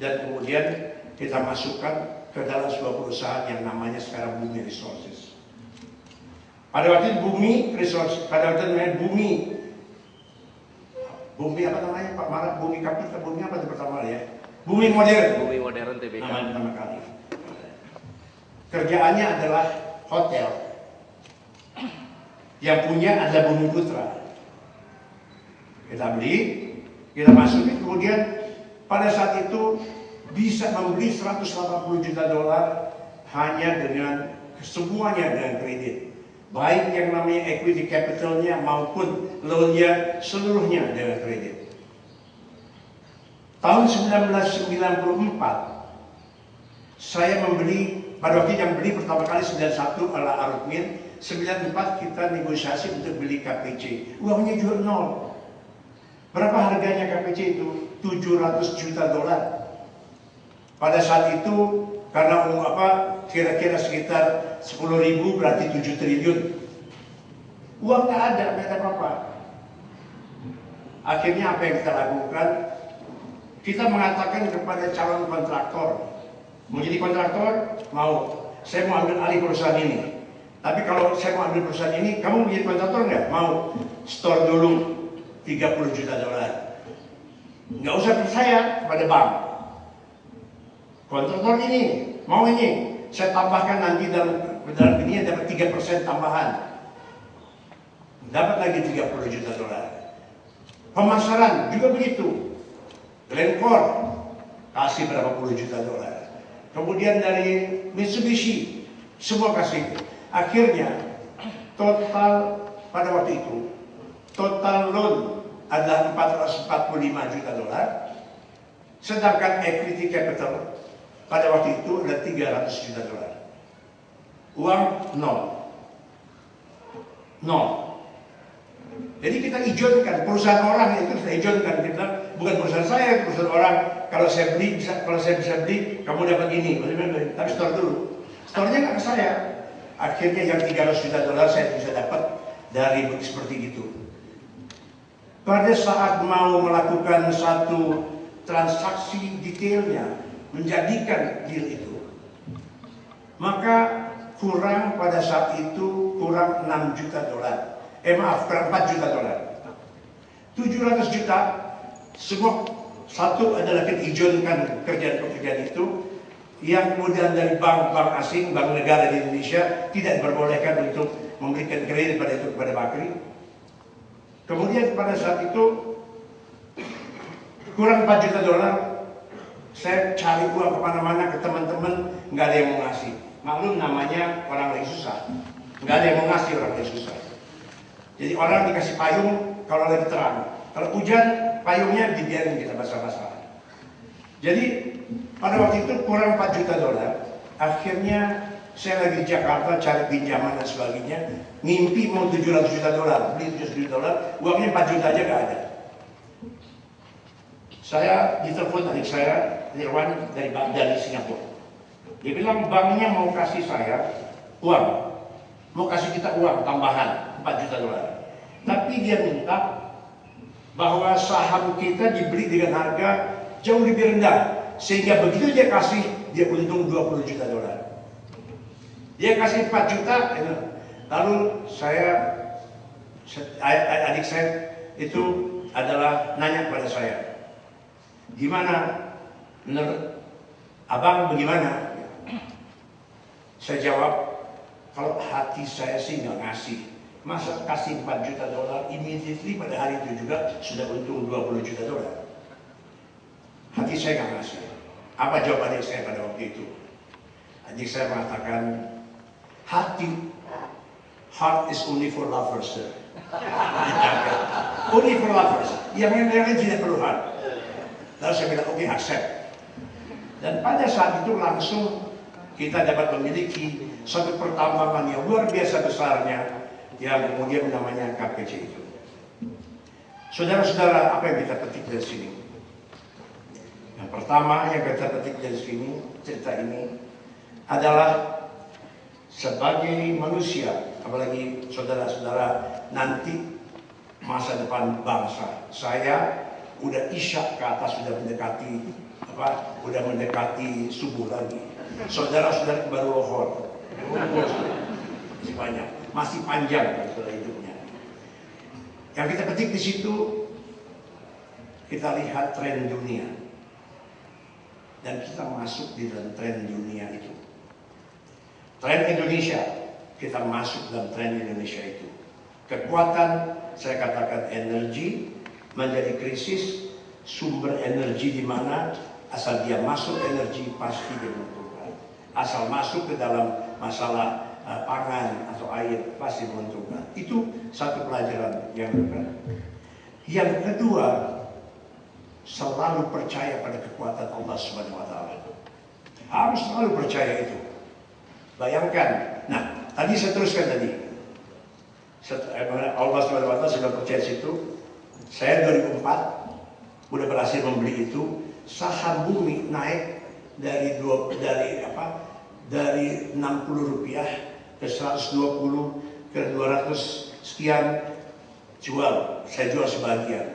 dan kemudian kita masukkan ke dalam sebuah perusahaan yang namanya sekarang Bumi Resources. Pada waktu itu Bumi Resources, pada waktu itu namanya Bumi apa namanya Pak Marat, Bumi Kapital, Bumi apa itu pertama ya? Bumi Modern. Bumi Modern TBK. Namanya pertama kali. Kerjaannya adalah hotel. Yang punya adalah Bumi Putra. Kita beli, kita masukin, kemudian pada saat itu bisa membeli 180 juta dolar hanya dengan semuanya dengan kredit. Baik yang namanya equity capitalnya maupun loannya seluruhnya dengan kredit. Tahun 1994 saya membeli, pada waktu yang beli pertama kali 91 adalah Arutmin, 94 kita negosiasi untuk beli KPC. Uangnya juga nol. Berapa harganya KPC itu? 700 juta dolar. Pada saat itu karena kira-kira sekitar 10.000 berarti 7 triliun. Uang nggak ada apa-apa. Akhirnya apa yang kita lakukan? Kita mengatakan kepada calon kontraktor, mau jadi kontraktor? Mau. Saya mau ambil alih perusahaan ini. Tapi kalau saya mau ambil perusahaan ini, kamu mau jadi kontraktor nggak? Mau. Store dulu 30 juta dolar. Nggak usah percaya kepada bank. Kontraktor ini, mau ini, saya tambahkan nanti dalam ini dapat 3% tambahan. Dapat lagi 30 juta dolar. Pemasaran juga begitu. Glencore kasih berapa puluh juta dolar. Kemudian dari Mitsubishi semua kasih. Akhirnya total pada waktu itu total loan adalah 445 juta dolar. Sedangkan equity capital pada waktu itu adalah 300 juta dolar. Uang nol. Jadi kita ijonkan, perusahaan orang itu kita ijonkan, kita bukan perusahaan saya, perusahaan orang. Kalau saya bisa beli, kamu dapat ini. Tapi store dulu. Store-nya nggak ke saya. Akhirnya yang 300 juta dolar saya bisa dapat dari seperti itu. Pada saat mau melakukan satu transaksi detailnya, menjadikan deal itu, maka kurang pada saat itu kurang 6 juta dolar. Kurang 4 juta dolar. 700 juta semua satu adalah kita izinkan pekerjaan-pekerjaan itu yang kemudian dari bank-bank asing, bank negara di Indonesia tidak diperbolehkan untuk memberikan kredit pada itu kepada Bakri. Kemudian pada saat itu kurang 4 juta dolar. Saya cari uang kemana-mana ke teman-teman, nggak ada yang mau ngasih. Maklum namanya orang lagi susah, nggak ada yang mau ngasih orang lagi susah. Jadi orang dikasih payung kalau lagi terang. Kalau hujan, payungnya dibiarin kita basah-basah. Jadi pada waktu itu kurang 4 juta dolar. Akhirnya saya lagi di Jakarta cari pinjaman dan sebagainya. Ngimpi mau 700 juta dolar, beli 700 juta dolar, uangnya 4 juta aja gak ada. Saya ditelepon adik saya, Nirwan dari Singapura. Dia bilang banknya mau kasih saya uang, mau kasih kita uang tambahan 4 juta dolar. Tapi dia minta bahwa saham kita dibeli dengan harga jauh lebih rendah. Sehingga begitu dia kasih, dia untung 20 juta dolar. Dia kasih 4 juta, lalu adik saya itu adalah nanya pada saya, gimana menurut abang bagaimana? Saya jawab, kalau hati saya sih nggak ngasih. Masa kasih 4 juta dolar immediately pada hari itu juga sudah untung 20 juta dolar. Hati saya nggak ngasih. Apa jawab adik saya pada waktu itu? Adik saya mengatakan, heart is only for lovers, sir. Only for lovers. Yang lain tidak perlu heart. Lalu saya bilang, oke, accept. Dan pada saat itu langsung kita dapat memiliki suatu pertambangan yang luar biasa besarnya yang kemudian namanya KPC itu. Saudara-saudara, apa yang kita petik dari sini? Yang pertama yang kita petik dari sini, cerita ini adalah sebagai manusia, apalagi saudara-saudara nanti masa depan bangsa. Saya udah isya ke atas, sudah mendekati subuh lagi. Saudara-saudara baru lohor. Masih banyak, masih panjang setelah hidupnya. Yang kita petik di situ, kita lihat tren dunia. Dan kita masuk di dalam tren dunia itu. Tren Indonesia, kita masuk dalam tren Indonesia itu. Kekuatan, saya katakan energi, menjadi krisis, sumber energi di mana, asal dia masuk energi pasti dia menguntungkan. Asal masuk ke dalam masalah pangan atau air pasti menguntungkan. Itu satu pelajaran yang berat. Yang kedua, selalu percaya pada kekuatan Allah Subhanahu wa Ta'ala. Harus selalu percaya itu. Bayangkan, nah tadi saya teruskan tadi. Allah Subhanahu wa Ta'ala sudah percaya situ. Saya 2004 udah berhasil membeli itu. Saham bumi naik dari 60 rupiah ke 120 ke 200 sekian, jual. Saya jual sebagian.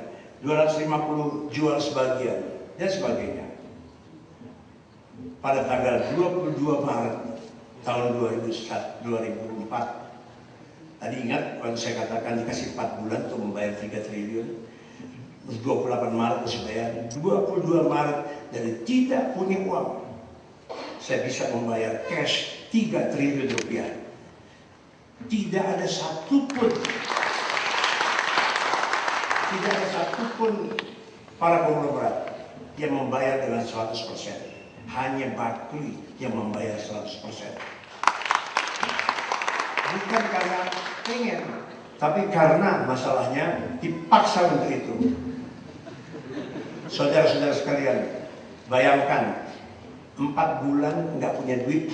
250 jual sebagian dan sebagainya. Pada tanggal 22 Maret tahun 2004, tadi ingat kalau saya katakan dikasih 4 bulan untuk membayar 3 triliun. 28 Maret mesti bayar, 22 Maret dari tidak punya uang. Saya bisa membayar cash 3 triliun rupiah. Tidak ada satupun para konglomerat yang membayar dengan 100%. Hanya Barclays yang membayar 100%. Bukan karena pengen, tapi karena masalahnya dipaksa untuk itu. Saudara-saudara sekalian, bayangkan 4 bulan nggak punya duit,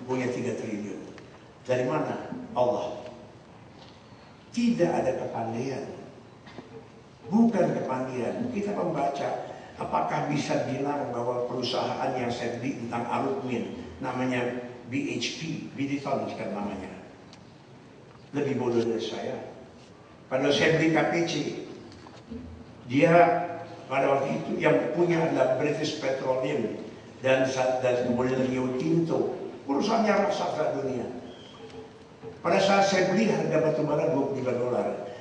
punya 3 triliun. Dari mana? Allah. Tidak ada kepandaian. Bukan kepandaian. Kita membaca, apakah bisa bilang bahwa perusahaan yang saya beli tentang aluminium, namanya BHP, Biditon sekarang namanya, lebih bodoh dari saya. Padahal saya beli KPC, dia pada waktu itu yang punya adalah British Petroleum dan kemudian Rio Tinto, perusahaannya raksasa dunia. Pada saat saya beli harga batu bara $25,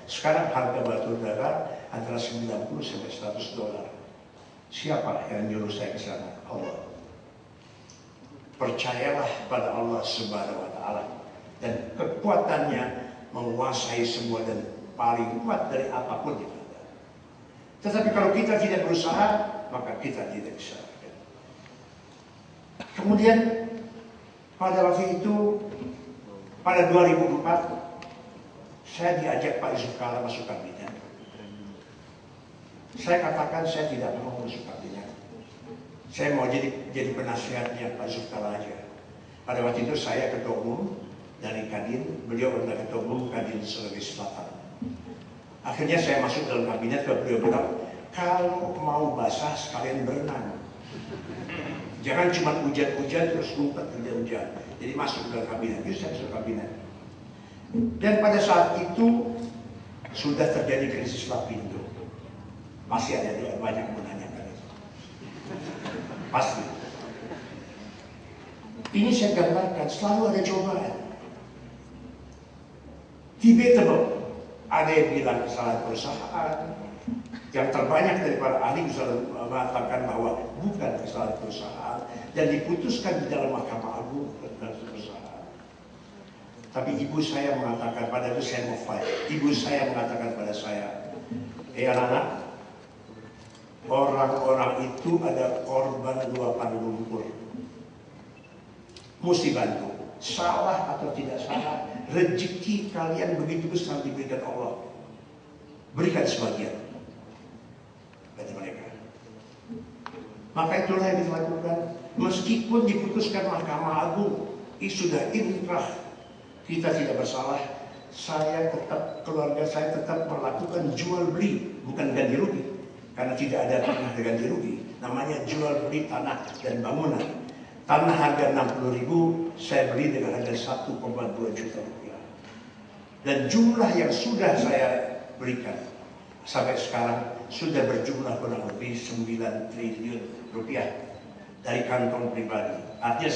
sekarang harga batu bara antara 90 sampai $100. Siapa yang nyuruh saya ke sana? Allah. Percayalah pada Allah Subhanahu wa Ta'ala, dan kekuatannya menguasai semua dan paling kuat dari apapun yang ada. Tetapi kalau kita tidak berusaha, maka kita tidak bisa. Kemudian pada waktu itu, pada 2004, saya diajak Pak Yusuf Kala masuk kabinet. Saya katakan saya tidak mau masuk kabinet. Saya mau jadi penasihatnya Pak Yusuf Kala aja. Pada waktu itu saya ketua umum dari Kadin, beliau adalah ketua umum Kadin Sulawesi Selatan. Akhirnya saya masuk dalam kabinet, beliau bilang, kalau mau basah sekalian berenang. Jangan cuma hujan-hujan terus ngumpet hujan-hujan. Jadi masuk dalam kabinet, itu saya masuk kabinet. Dan pada saat itu sudah terjadi krisis Lapindo. Masih ada banyak yang menanyakan itu. Pasti. Ini saya gambarkan, selalu ada cobaan. Debatable. Ada yang bilang kesalahan perusahaan. Yang terbanyak daripada ahli bisa mengatakan bahwa bukan kesalahan perusahaan dan diputuskan di dalam Mahkamah Agung dan perusahaan. Tapi ibu saya mengatakan, pada itu saya mau fight. Ibu saya mengatakan pada saya, anak-anak, orang-orang itu ada korban luapan lumpur. Mesti bantu. Salah atau tidak salah, rezeki kalian begitu besar diberikan Allah. Berikan sebagian. Bagi mereka. Maka itulah yang dilakukan. Meskipun diputuskan Mahkamah Agung, sudah inkrah, kita tidak bersalah. Saya tetap, keluarga saya tetap melakukan jual beli, bukan ganti rugi. Karena tidak ada pernah ganti rugi. Namanya jual beli tanah dan bangunan. Tanah harga 60.000, saya beli dengan harga 1,2 juta rupiah. Dan jumlah yang sudah saya berikan sampai sekarang sudah berjumlah kurang lebih 9 triliun rupiah dari kantong pribadi. Artinya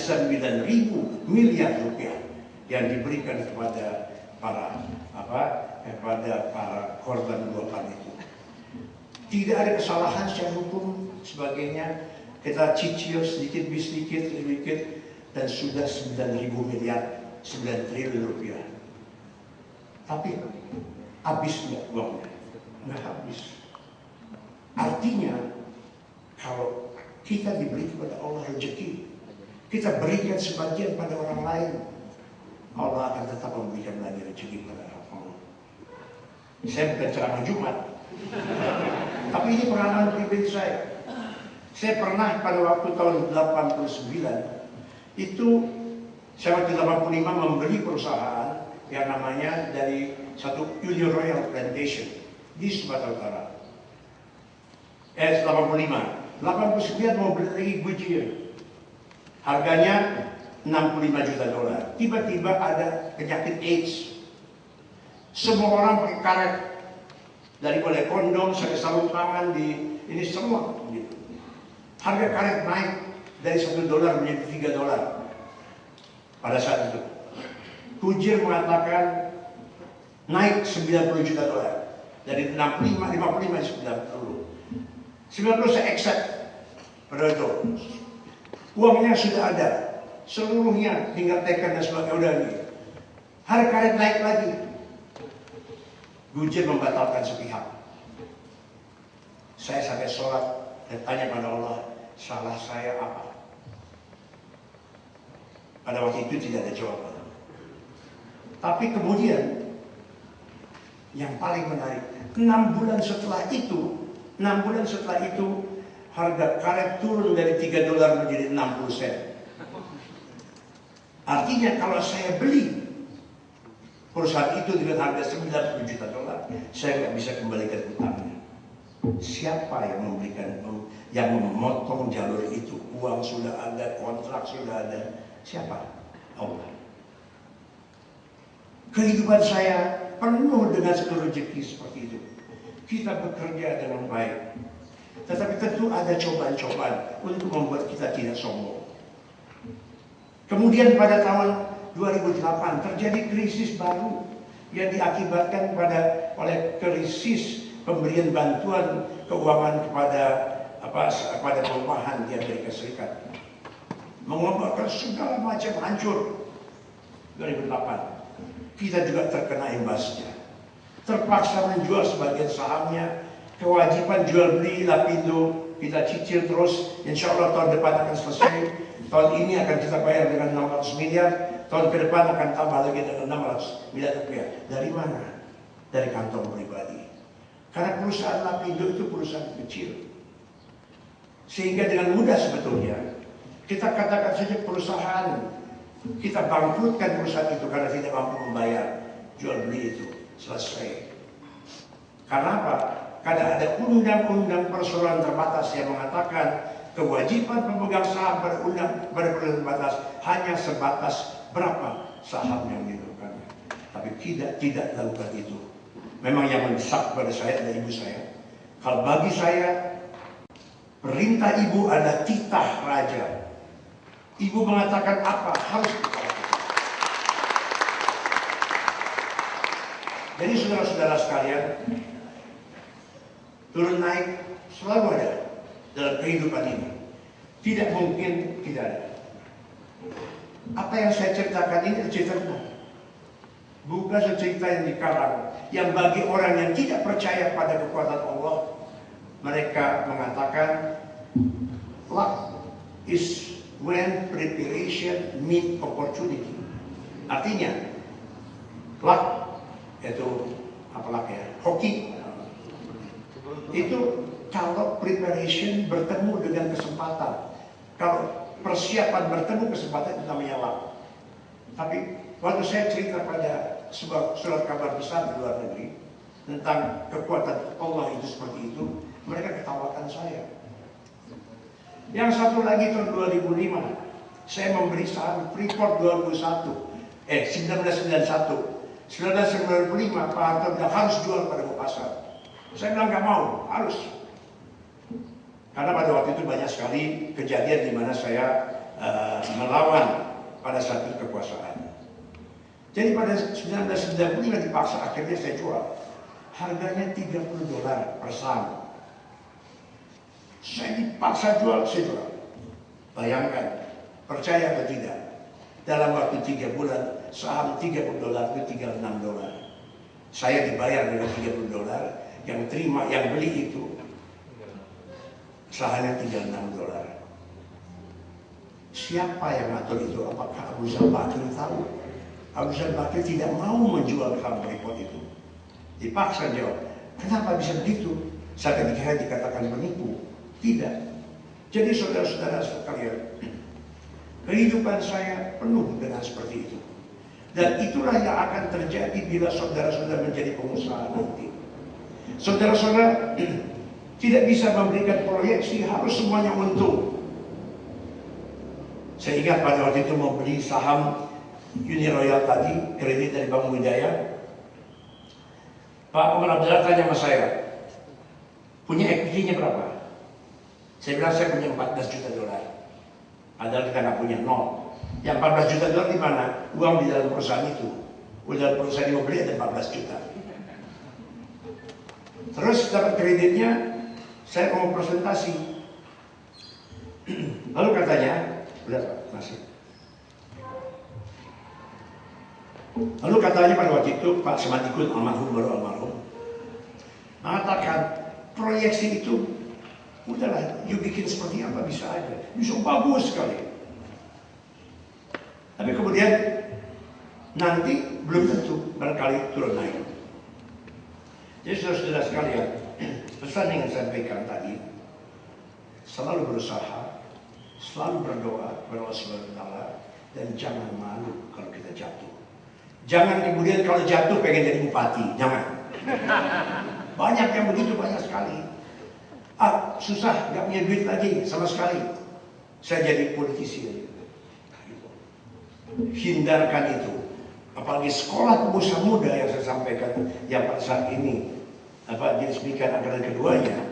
9.000 miliar rupiah yang diberikan kepada para korban luapan itu. Tidak ada kesalahan secara hukum sebagainya. Kita cicil sedikit demi sedikit, dan sudah 9.000 miliar, 9 triliun rupiah. Tapi habis nggak uangnya? Nggak habis. Artinya, kalau kita diberi kepada Allah rezeki, kita berikan sebagian pada orang lain, Allah akan tetap memberikan lagi rezeki kepada Allah. Saya bukan ceramah Jumat, tapi ini pengalaman pribadi saya. Saya pernah pada waktu tahun 89, itu saya waktu 85 membeli perusahaan yang namanya dari satu Union Royal Plantation di Sumatera Utara. 85, 89 mau beli lagi Goodyear. Harganya $65 juta. Tiba-tiba ada penyakit AIDS. Semua orang pakai karet, dari mulai kondom sampai sarung tangan ini semua gitu. Harga karet naik dari $1 menjadi $3 pada saat itu. Goodyear mengatakan naik $90 juta. Dari 65, 55 jadi 90. 90 saya accept pada itu. Uangnya sudah ada, seluruhnya tinggal tekan dan sebagainya udah nih. Harga karet naik lagi. Gujir membatalkan sepihak. Saya sampai sholat dan tanya pada Allah, salah saya apa? Pada waktu itu tidak ada jawaban. Tapi kemudian yang paling menarik, 6 bulan setelah itu harga karet turun dari $3 menjadi 60 sen. Artinya kalau saya beli perusahaan itu dengan harga $90 juta, saya nggak bisa kembalikan utangnya. Siapa yang yang memotong jalur itu? Uang sudah ada, kontrak sudah ada. Siapa? Allah. Kehidupan saya penuh dengan satu rezeki seperti itu. Kita bekerja dengan baik. Tetapi tentu ada cobaan-cobaan untuk membuat kita tidak sombong. Kemudian pada tahun 2008 terjadi krisis baru yang diakibatkan oleh krisis pemberian bantuan keuangan kepada perumahan di Amerika Serikat. Mengobarkan segala macam hancur. 2008 kita juga terkena imbasnya. Terpaksa menjual sebagian sahamnya. Kewajiban jual beli Lapindo kita cicil terus. Insya Allah tahun depan akan selesai. Tahun ini akan kita bayar dengan 600 miliar. Tahun ke depan akan tambah lagi dengan 600 miliar rupiah. Dari mana? Dari kantong pribadi. Karena perusahaan Lapindo itu perusahaan kecil. Sehingga dengan mudah sebetulnya kita katakan saja perusahaan, kita bangkrutkan perusahaan itu karena tidak mampu membayar jual beli itu. Selesai. Karena apa? Karena ada undang-undang perseroan terbatas yang mengatakan kewajiban pemegang saham berperseroan terbatas hanya sebatas berapa saham yang dilakukannya. Tapi tidak lakukan itu. Memang yang mendesak pada saya adalah ibu saya. Kalau bagi saya, perintah ibu adalah titah raja. Ibu mengatakan apa harus kita lakukan. Jadi saudara-saudara sekalian, turun naik selalu ada dalam kehidupan ini. Tidak mungkin tidak ada. Apa yang saya ceritakan ini cerita benar. Bukan cerita yang dikarang. Yang bagi orang yang tidak percaya pada kekuatan Allah, mereka mengatakan luck is when preparation meet opportunity. Artinya luck itu apalagi ya, hoki itu kalau preparation bertemu dengan kesempatan. Kalau persiapan bertemu kesempatan itu namanya luck. Tapi waktu saya cerita pada sebuah surat kabar besar di luar negeri tentang kekuatan Allah itu seperti itu, mereka ketawakan saya. Yang satu lagi tahun 2005, saya memberi saham Freeport 1991. 1995 Pak Harto bilang harus jual pada pasar. Saya bilang nggak mau, harus. Karena pada waktu itu banyak sekali kejadian di mana saya melawan pada saat itu kekuasaan. Jadi pada 1995 dipaksa akhirnya saya jual. Harganya $30 per saham. Saya dipaksa jual, saya jual. Bayangkan, percaya atau tidak? Dalam waktu 3 bulan, saham $30 itu tinggal $6. Saya dibayar dengan $30, yang terima, yang beli itu sahamnya tinggal $6. Siapa yang ngatur itu? Apakah Abu Rizal Bakri tahu? Abu Rizal Bakri tidak mau menjual saham Freeport itu. Dipaksa jawab. Kenapa bisa begitu? Saya ketika dikatakan penipu. Tidak. Jadi saudara-saudara sekalian, kehidupan saya penuh dengan seperti itu. Dan itulah yang akan terjadi bila saudara-saudara menjadi pengusaha nanti. Saudara-saudara tidak bisa memberikan proyeksi, harus semuanya untung. Saya ingat pada waktu itu mau beli saham Uni Royal tadi, kredit dari Bank Widaya. Pak Umar Abdullah tanya sama saya, punya equity-nya berapa? Saya bilang saya punya $14 juta. Padahal kita nggak punya, nol. Yang $14 juta di mana? Uang di dalam perusahaan itu. Di dalam perusahaan yang mau beli ada 14 juta. Terus dapat kreditnya, saya mau presentasi. Lalu katanya, udah Pak, masih. Lalu katanya pada waktu itu Pak Semadikun almarhum baru almarhum mengatakan proyeksi itu udahlah, you bikin seperti apa bisa aja, bisa bagus sekali. Tapi kemudian nanti belum tentu, barangkali turun naik. Jadi saudara-saudara sekalian, pesan yang saya sampaikan tadi, selalu berusaha, selalu berdoa kepada Allah Subhanahu wa Ta'ala, dan jangan malu kalau kita jatuh. Jangan kemudian kalau jatuh pengen jadi bupati, jangan. Banyak yang begitu, banyak sekali. Ah, susah, nggak punya duit lagi sama sekali. Saya jadi politisi. Hindarkan itu. Apalagi sekolah pengusaha muda yang saya sampaikan, yang pada saat ini diresmikan angkatan keduanya.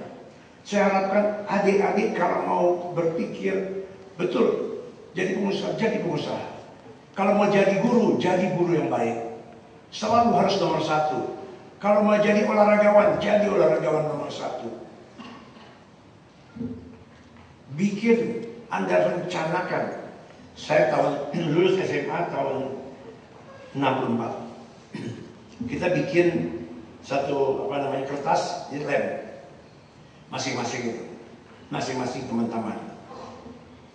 Saya harapkan adik-adik kalau mau berpikir betul, jadi pengusaha. Kalau mau jadi guru yang baik. Selalu harus nomor 1. Kalau mau jadi olahragawan, jadi olahragawan nomor 1. Bikin, Anda rencanakan. Saya lulus SMA tahun 64. Kita bikin satu kertas di lem. Masing-masing itu. Masing-masing teman-teman.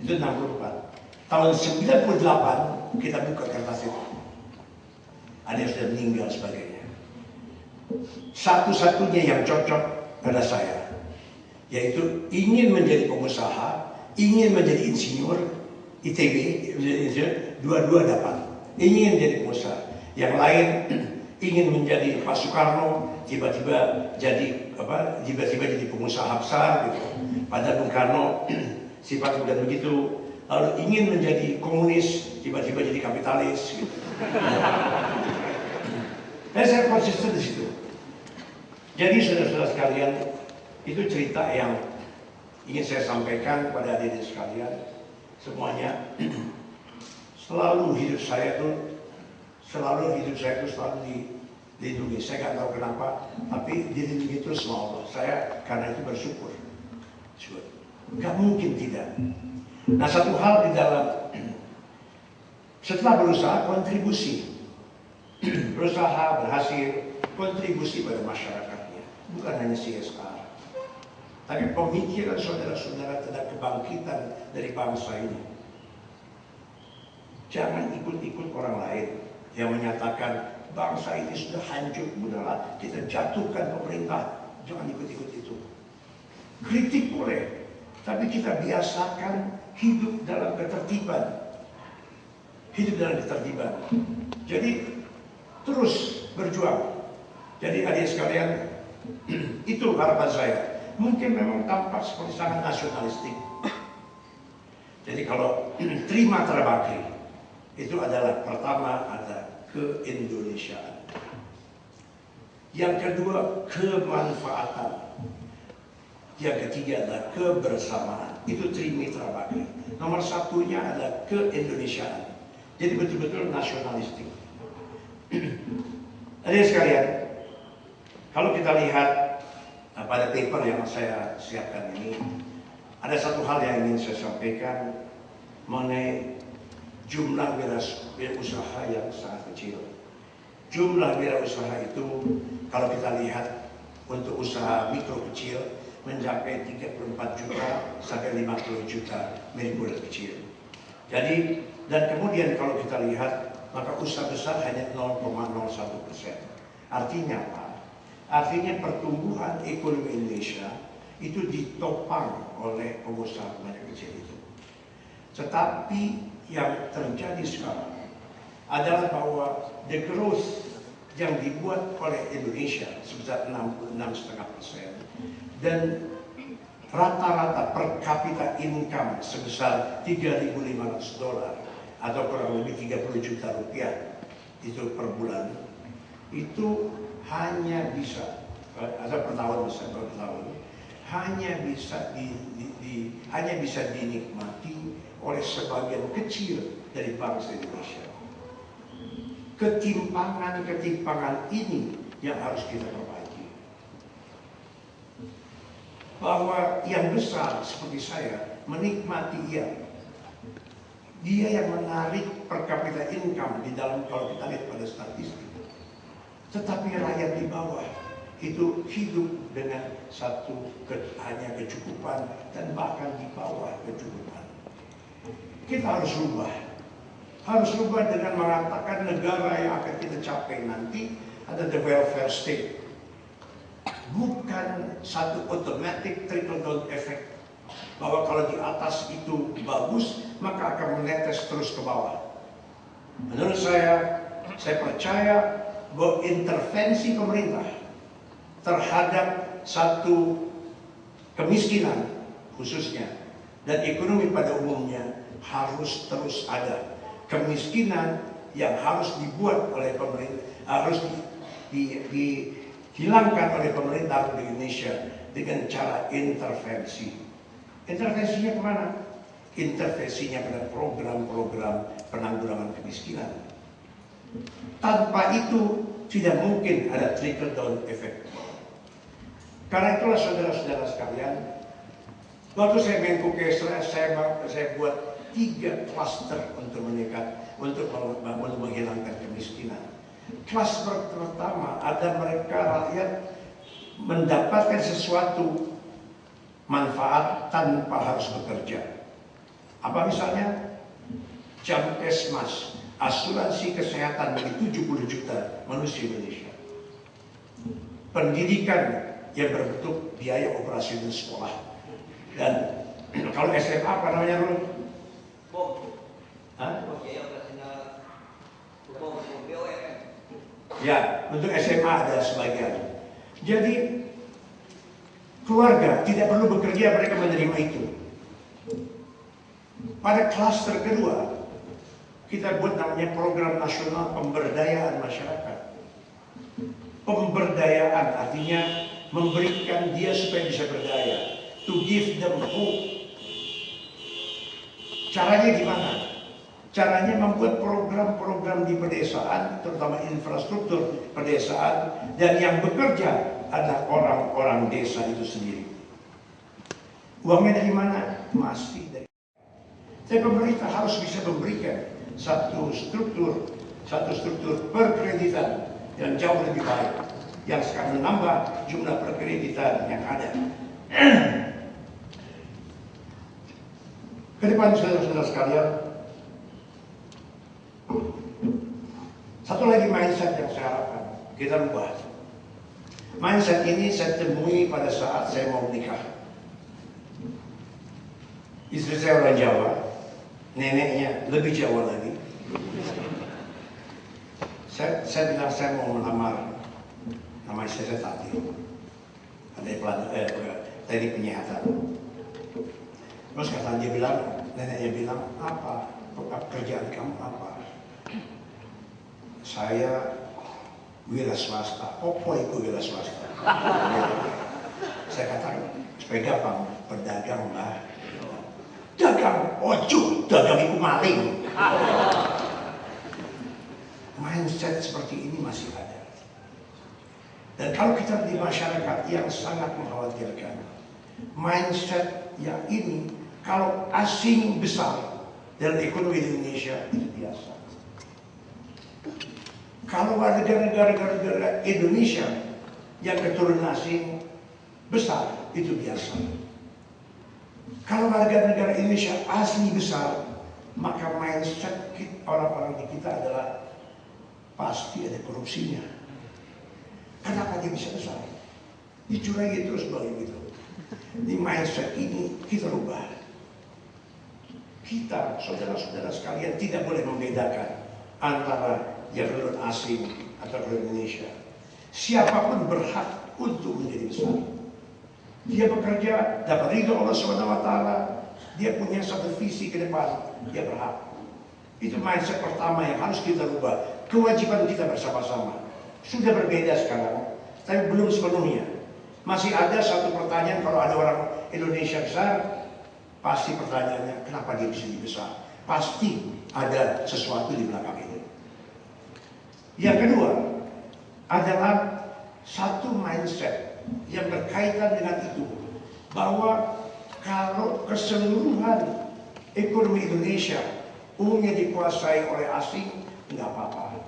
Itu 64. Tahun 98 kita buka kertas itu. Ada yang sudah meninggal sebagainya. Satu-satunya yang cocok pada saya, yaitu ingin menjadi pengusaha, ingin menjadi insinyur, ITB, dua-dua dapat. Ingin menjadi pengusaha. Yang lain ingin menjadi Pak Soekarno, tiba-tiba jadi pengusaha besar gitu. Padahal Bung Karno sifat bukan begitu. Lalu ingin menjadi komunis, tiba-tiba jadi kapitalis gitu. Saya konsisten di situ. Jadi saudara-saudara sekalian, itu cerita yang ingin saya sampaikan pada adik-adik sekalian. Semuanya selalu hidup saya itu selalu dilindungi. Saya nggak tahu kenapa, tapi dilindungi terus sama Allah. Saya karena itu bersyukur. Nggak mungkin tidak. Nah, satu hal di dalam setelah berusaha kontribusi, berusaha berhasil kontribusi pada masyarakatnya, bukan hanya CSR, tapi pemikiran saudara-saudara tentang kebangkitan dari bangsa ini. Jangan ikut-ikut orang lain yang menyatakan bangsa ini sudah hancur, udahlah kita jatuhkan pemerintah. Jangan ikut-ikut itu. Kritik boleh, tapi kita biasakan hidup dalam ketertiban. Jadi terus berjuang. Jadi adik sekalian, itu harapan saya. Mungkin memang tampak seperti sangat nasionalistik. Jadi kalau terima terbakti, itu adalah pertama ada keindonesiaan. Yang kedua kemanfaatan. Yang ketiga adalah kebersamaan. Itu trimitra bakti. Nomor satunya adalah keindonesiaan. Jadi betul-betul nasionalistik. Adik sekalian, kalau kita lihat pada paper yang saya siapkan ini, ada satu hal yang ingin saya sampaikan mengenai jumlah wirausaha yang sangat kecil. Jumlah wirausaha itu kalau kita lihat untuk usaha mikro kecil mencapai 34 juta sampai 50 juta mikro kecil. Jadi dan kemudian kalau kita lihat maka usaha besar hanya 0,01%. Artinya apa? Artinya pertumbuhan ekonomi Indonesia itu ditopang oleh pengusaha menengah kecil itu. Tetapi yang terjadi sekarang adalah bahwa the growth yang dibuat oleh Indonesia sebesar 66,5% dan rata-rata per kapita income sebesar $3.500 atau kurang lebih 30 juta rupiah itu per bulan, itu hanya bisa atau per tahun hanya bisa dinikmati oleh sebagian kecil dari bangsa Indonesia. Ketimpangan ini yang harus kita perbaiki. bahwa yang besar seperti saya menikmati dia yang menarik per capita income di dalam, kalau kita lihat pada statistik. Tetapi rakyat di bawah itu hidup dengan hanya kecukupan dan bahkan di bawah kecukupan. Kita harus rubah dengan mengatakan negara yang akan kita capai nanti ada the welfare state, bukan satu automatic trickle down effect bahwa kalau di atas itu bagus maka akan menetes terus ke bawah. Menurut saya percaya bahwa intervensi pemerintah terhadap satu kemiskinan khususnya dan ekonomi pada umumnya harus terus ada. Kemiskinan yang harus dibuat oleh pemerintah, harus dihilangkan oleh pemerintah di Indonesia dengan cara intervensi. Intervensinya kemana? Intervensinya pada program-program penanggulangan kemiskinan. Tanpa itu tidak mungkin ada trickle down effect. Karena itulah saudara-saudara sekalian, waktu saya Menko Kesra, saya buat 3 klaster untuk menghilangkan kemiskinan. Klaster pertama ada mereka rakyat mendapatkan sesuatu manfaat tanpa harus bekerja. Apa misalnya? Jamkesmas, asuransi kesehatan bagi 70 juta manusia Indonesia. Pendidikan yang berbentuk biaya operasi dan sekolah. Dan kalau SMA apa namanya dulu? Ya, untuk SMA ada sebagian. Jadi keluarga tidak perlu bekerja, mereka menerima itu. Pada klaster kedua, kita buat namanya program nasional pemberdayaan masyarakat. Pemberdayaan artinya memberikan dia supaya bisa berdaya. To give them hope. Caranya gimana? Caranya membuat program-program di pedesaan, terutama infrastruktur pedesaan, dan yang bekerja adalah orang-orang desa itu sendiri. Uangnya dari mana? Pasti dari. Tapi pemerintah harus bisa memberikan satu struktur perkreditan yang jauh lebih baik, yang sekarang menambah jumlah perkreditan yang ada. Ke depan saudara-saudara sekalian, satu lagi mindset yang saya harapkan kita rubah. Mindset ini saya temui pada saat saya mau menikah. Istri saya orang Jawa, neneknya lebih Jawa lagi. Saya bilang saya mau melamar, nama istri saya Tati, ada teknik penyihatan. Terus kata dia bilang, neneknya bilang, apa pekerjaan kamu apa? Saya wira swasta. Apa itu wira swasta? Saya katakan, supaya gampang, berdagang lah. Dagang ojo, dagang itu maling. Mindset seperti ini masih ada. Dan kalau kita di masyarakat yang sangat mengkhawatirkan, mindset yang ini, kalau asing besar dalam ekonomi Indonesia itu biasa. Kalau warga negara Indonesia yang keturunan asing besar itu biasa. Kalau warga negara Indonesia asli besar, maka mindset orang-orang di kita adalah pasti ada korupsinya. Kenapa dia bisa besar? Dicurangi terus begitu. Di mindset ini kita rubah. Kita, saudara-saudara sekalian, tidak boleh membedakan antara yang keturunan asing atau keturunan Indonesia. Siapapun berhak untuk menjadi besar. Dia bekerja, dapat ridho Allah SWT, dia punya satu visi ke depan, dia berhak. Itu mindset pertama yang harus kita rubah. Kewajiban kita bersama-sama. Sudah berbeda sekarang, tapi belum sepenuhnya. Masih ada satu pertanyaan, kalau ada orang Indonesia besar, pasti pertanyaannya, kenapa dia bisa jadi besar? Pasti ada sesuatu di belakang itu. Yang kedua, adalah satu mindset yang berkaitan dengan itu, bahwa kalau keseluruhan ekonomi Indonesia umumnya dikuasai oleh asing, nggak apa-apa.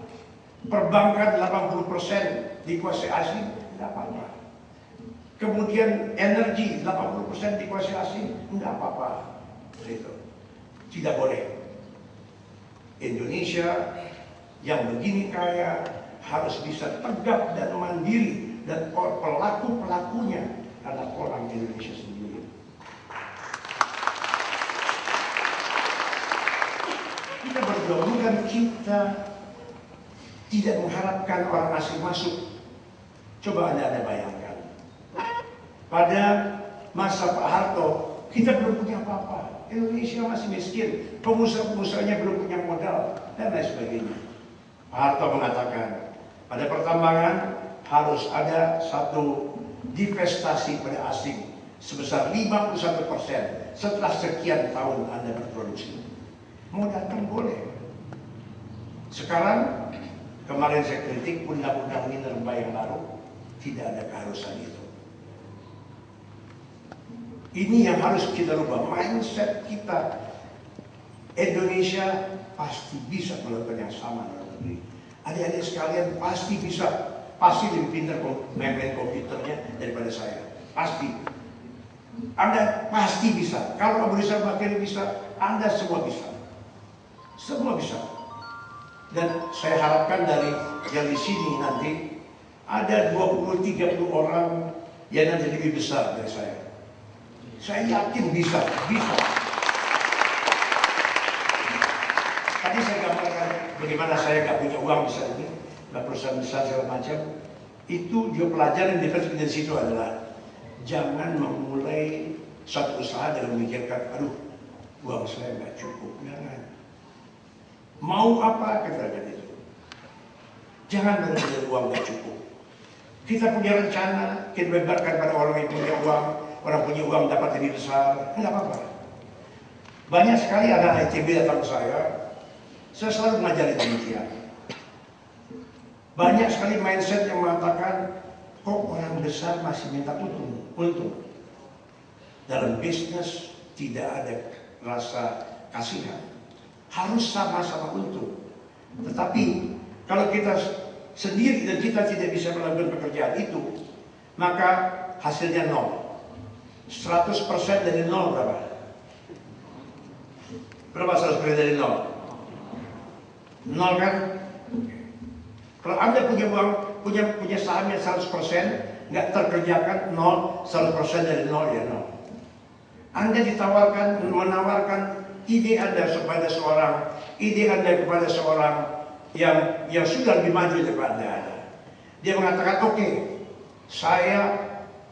Perbankan 80% dikuasai asing, nggak apa-apa. Kemudian energi 80% dikuasai asing, nggak apa-apa. Itu tidak boleh. Indonesia yang begini kaya harus bisa tegak dan mandiri, dan pelaku-pelakunya adalah orang Indonesia sendiri. Kita berdoa bukan kita tidak mengharapkan orang asing masuk. Coba Anda bayangkan. Pada masa Pak Harto, kita belum punya apa-apa. Indonesia masih miskin, pengusaha-pengusahanya belum punya modal, dan lain sebagainya. Pak Harto mengatakan, pada pertambangan harus ada satu divestasi pada asing sebesar 51% setelah sekian tahun Anda berproduksi. Mau datang boleh. Sekarang, kemarin saya kritik undang-undang minerba yang baru, tidak ada keharusan itu. Ini yang harus kita rubah, mindset kita. Indonesia pasti bisa melakukan yang sama dalam negeri. Adik-adik sekalian pasti bisa, pasti lebih pintar main komputernya daripada saya. Pasti. Anda pasti bisa. Kalau Abu Rizal Bakri bisa, Anda semua bisa. Semua bisa. Dan saya harapkan dari yang di sini nanti ada 20-30 orang yang nanti lebih besar dari saya. Saya yakin bisa. Tadi saya gambarkan bagaimana saya gak punya uang bisa ini, gak perusahaan besar segala macam. Itu juga pelajaran yang dapat dari situ adalah jangan memulai satu usaha dengan memikirkan, aduh, uang saya gak cukup. Jangan. Mau apa kata itu? Jangan benar-benar uang gak cukup. Kita punya rencana, kita bebarkan pada orang yang punya uang. Orang punya uang dapat lebih besar, enggak apa-apa. Banyak sekali anak ITB datang ke saya selalu mengajari demikian. Banyak sekali mindset yang mengatakan, kok orang besar masih minta untung. Dalam bisnis tidak ada rasa kasihan, harus sama-sama untung. Tetapi kalau kita sendiri dan kita tidak bisa melakukan pekerjaan itu, maka hasilnya nol. 100% dari nol berapa? Berapa 100% dari nol? Nol kan? Kalau Anda punya uang, punya sahamnya 100%, nggak terkerjakan nol, 100% dari nol ya nol. Anda menawarkan ide Anda kepada seorang yang sudah lebih maju daripada Anda. Dia mengatakan, oke, saya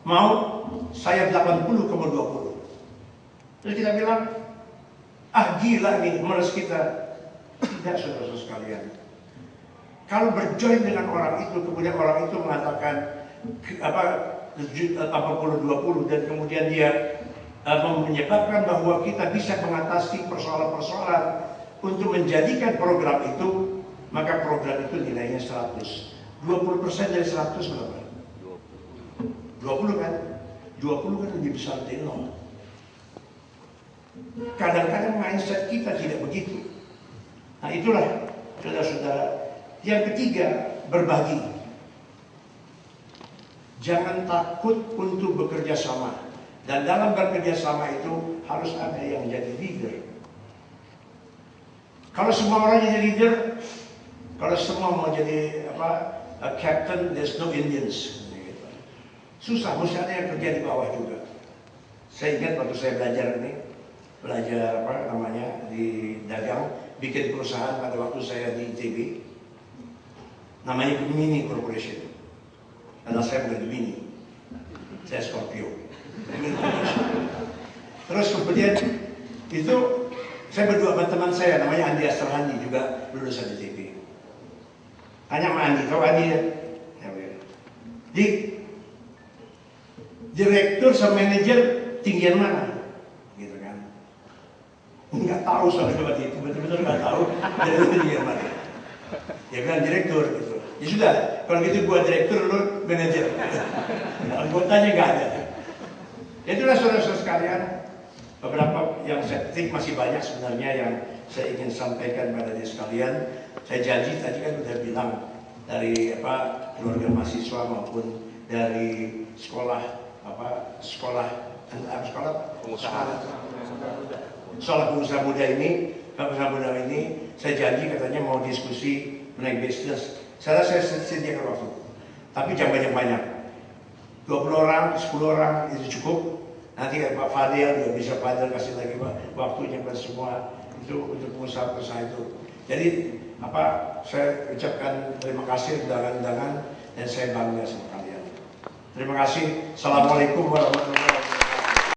mau 80 kamu 20. Terus kita bilang, gila nih meres kita. Tidak, saudara-saudara sekalian. Kalau berjoin dengan orang itu, kemudian orang itu mengatakan 80-20 dan kemudian dia menyebabkan bahwa kita bisa mengatasi persoalan-persoalan untuk menjadikan program itu, maka program itu nilainya 100. 20% dari 100 berapa? 20 kan? 20 kan lebih besar dari 0. Kadang-kadang mindset kita tidak begitu. Nah itulah saudara-saudara. Yang ketiga, berbagi. Jangan takut untuk bekerja sama. Dan dalam bekerja sama itu harus ada yang menjadi leader. Kalau semua orang jadi leader, kalau semua mau jadi captain, there's no Indians. Susah, mesti ada yang kerja di bawah juga. Saya ingat waktu saya belajar di dagang, bikin perusahaan pada waktu saya di ITB, namanya Gemini Corporation. Karena saya bukan Gemini, saya Scorpio. Terus kemudian itu saya berdua sama teman saya, namanya Andi Astrahandi, juga lulusan ITB. Tanya sama Andi, tahu Andi ya? Di direktur sama manajer tinggian mana? Gitu kan? Nggak tahu soalnya waktu itu, betul-betul nggak tahu direktur tinggian mana. Dia bilang direktur gitu. Ya sudah, kalau gitu gua direktur, lu manajer. Anggotanya nggak ada. Itulah saudara-saudara sekalian, beberapa yang saya ketik, masih banyak sebenarnya yang saya ingin sampaikan pada dia sekalian. Saya janji tadi kan sudah bilang dari keluarga mahasiswa maupun dari sekolah pengusaha muda ini, saya janji katanya mau diskusi mengenai bisnis. Saya sediakan waktu, tapi jangan banyak-banyak. 20 orang, 10 orang itu cukup. Nanti Pak Fadil juga bisa kasih lagi waktunya pada semua itu untuk pengusaha-pengusaha itu. Jadi saya ucapkan terima kasih undangan-undangan dan saya bangga sama kalian. Terima kasih. Assalamualaikum warahmatullahi wabarakatuh.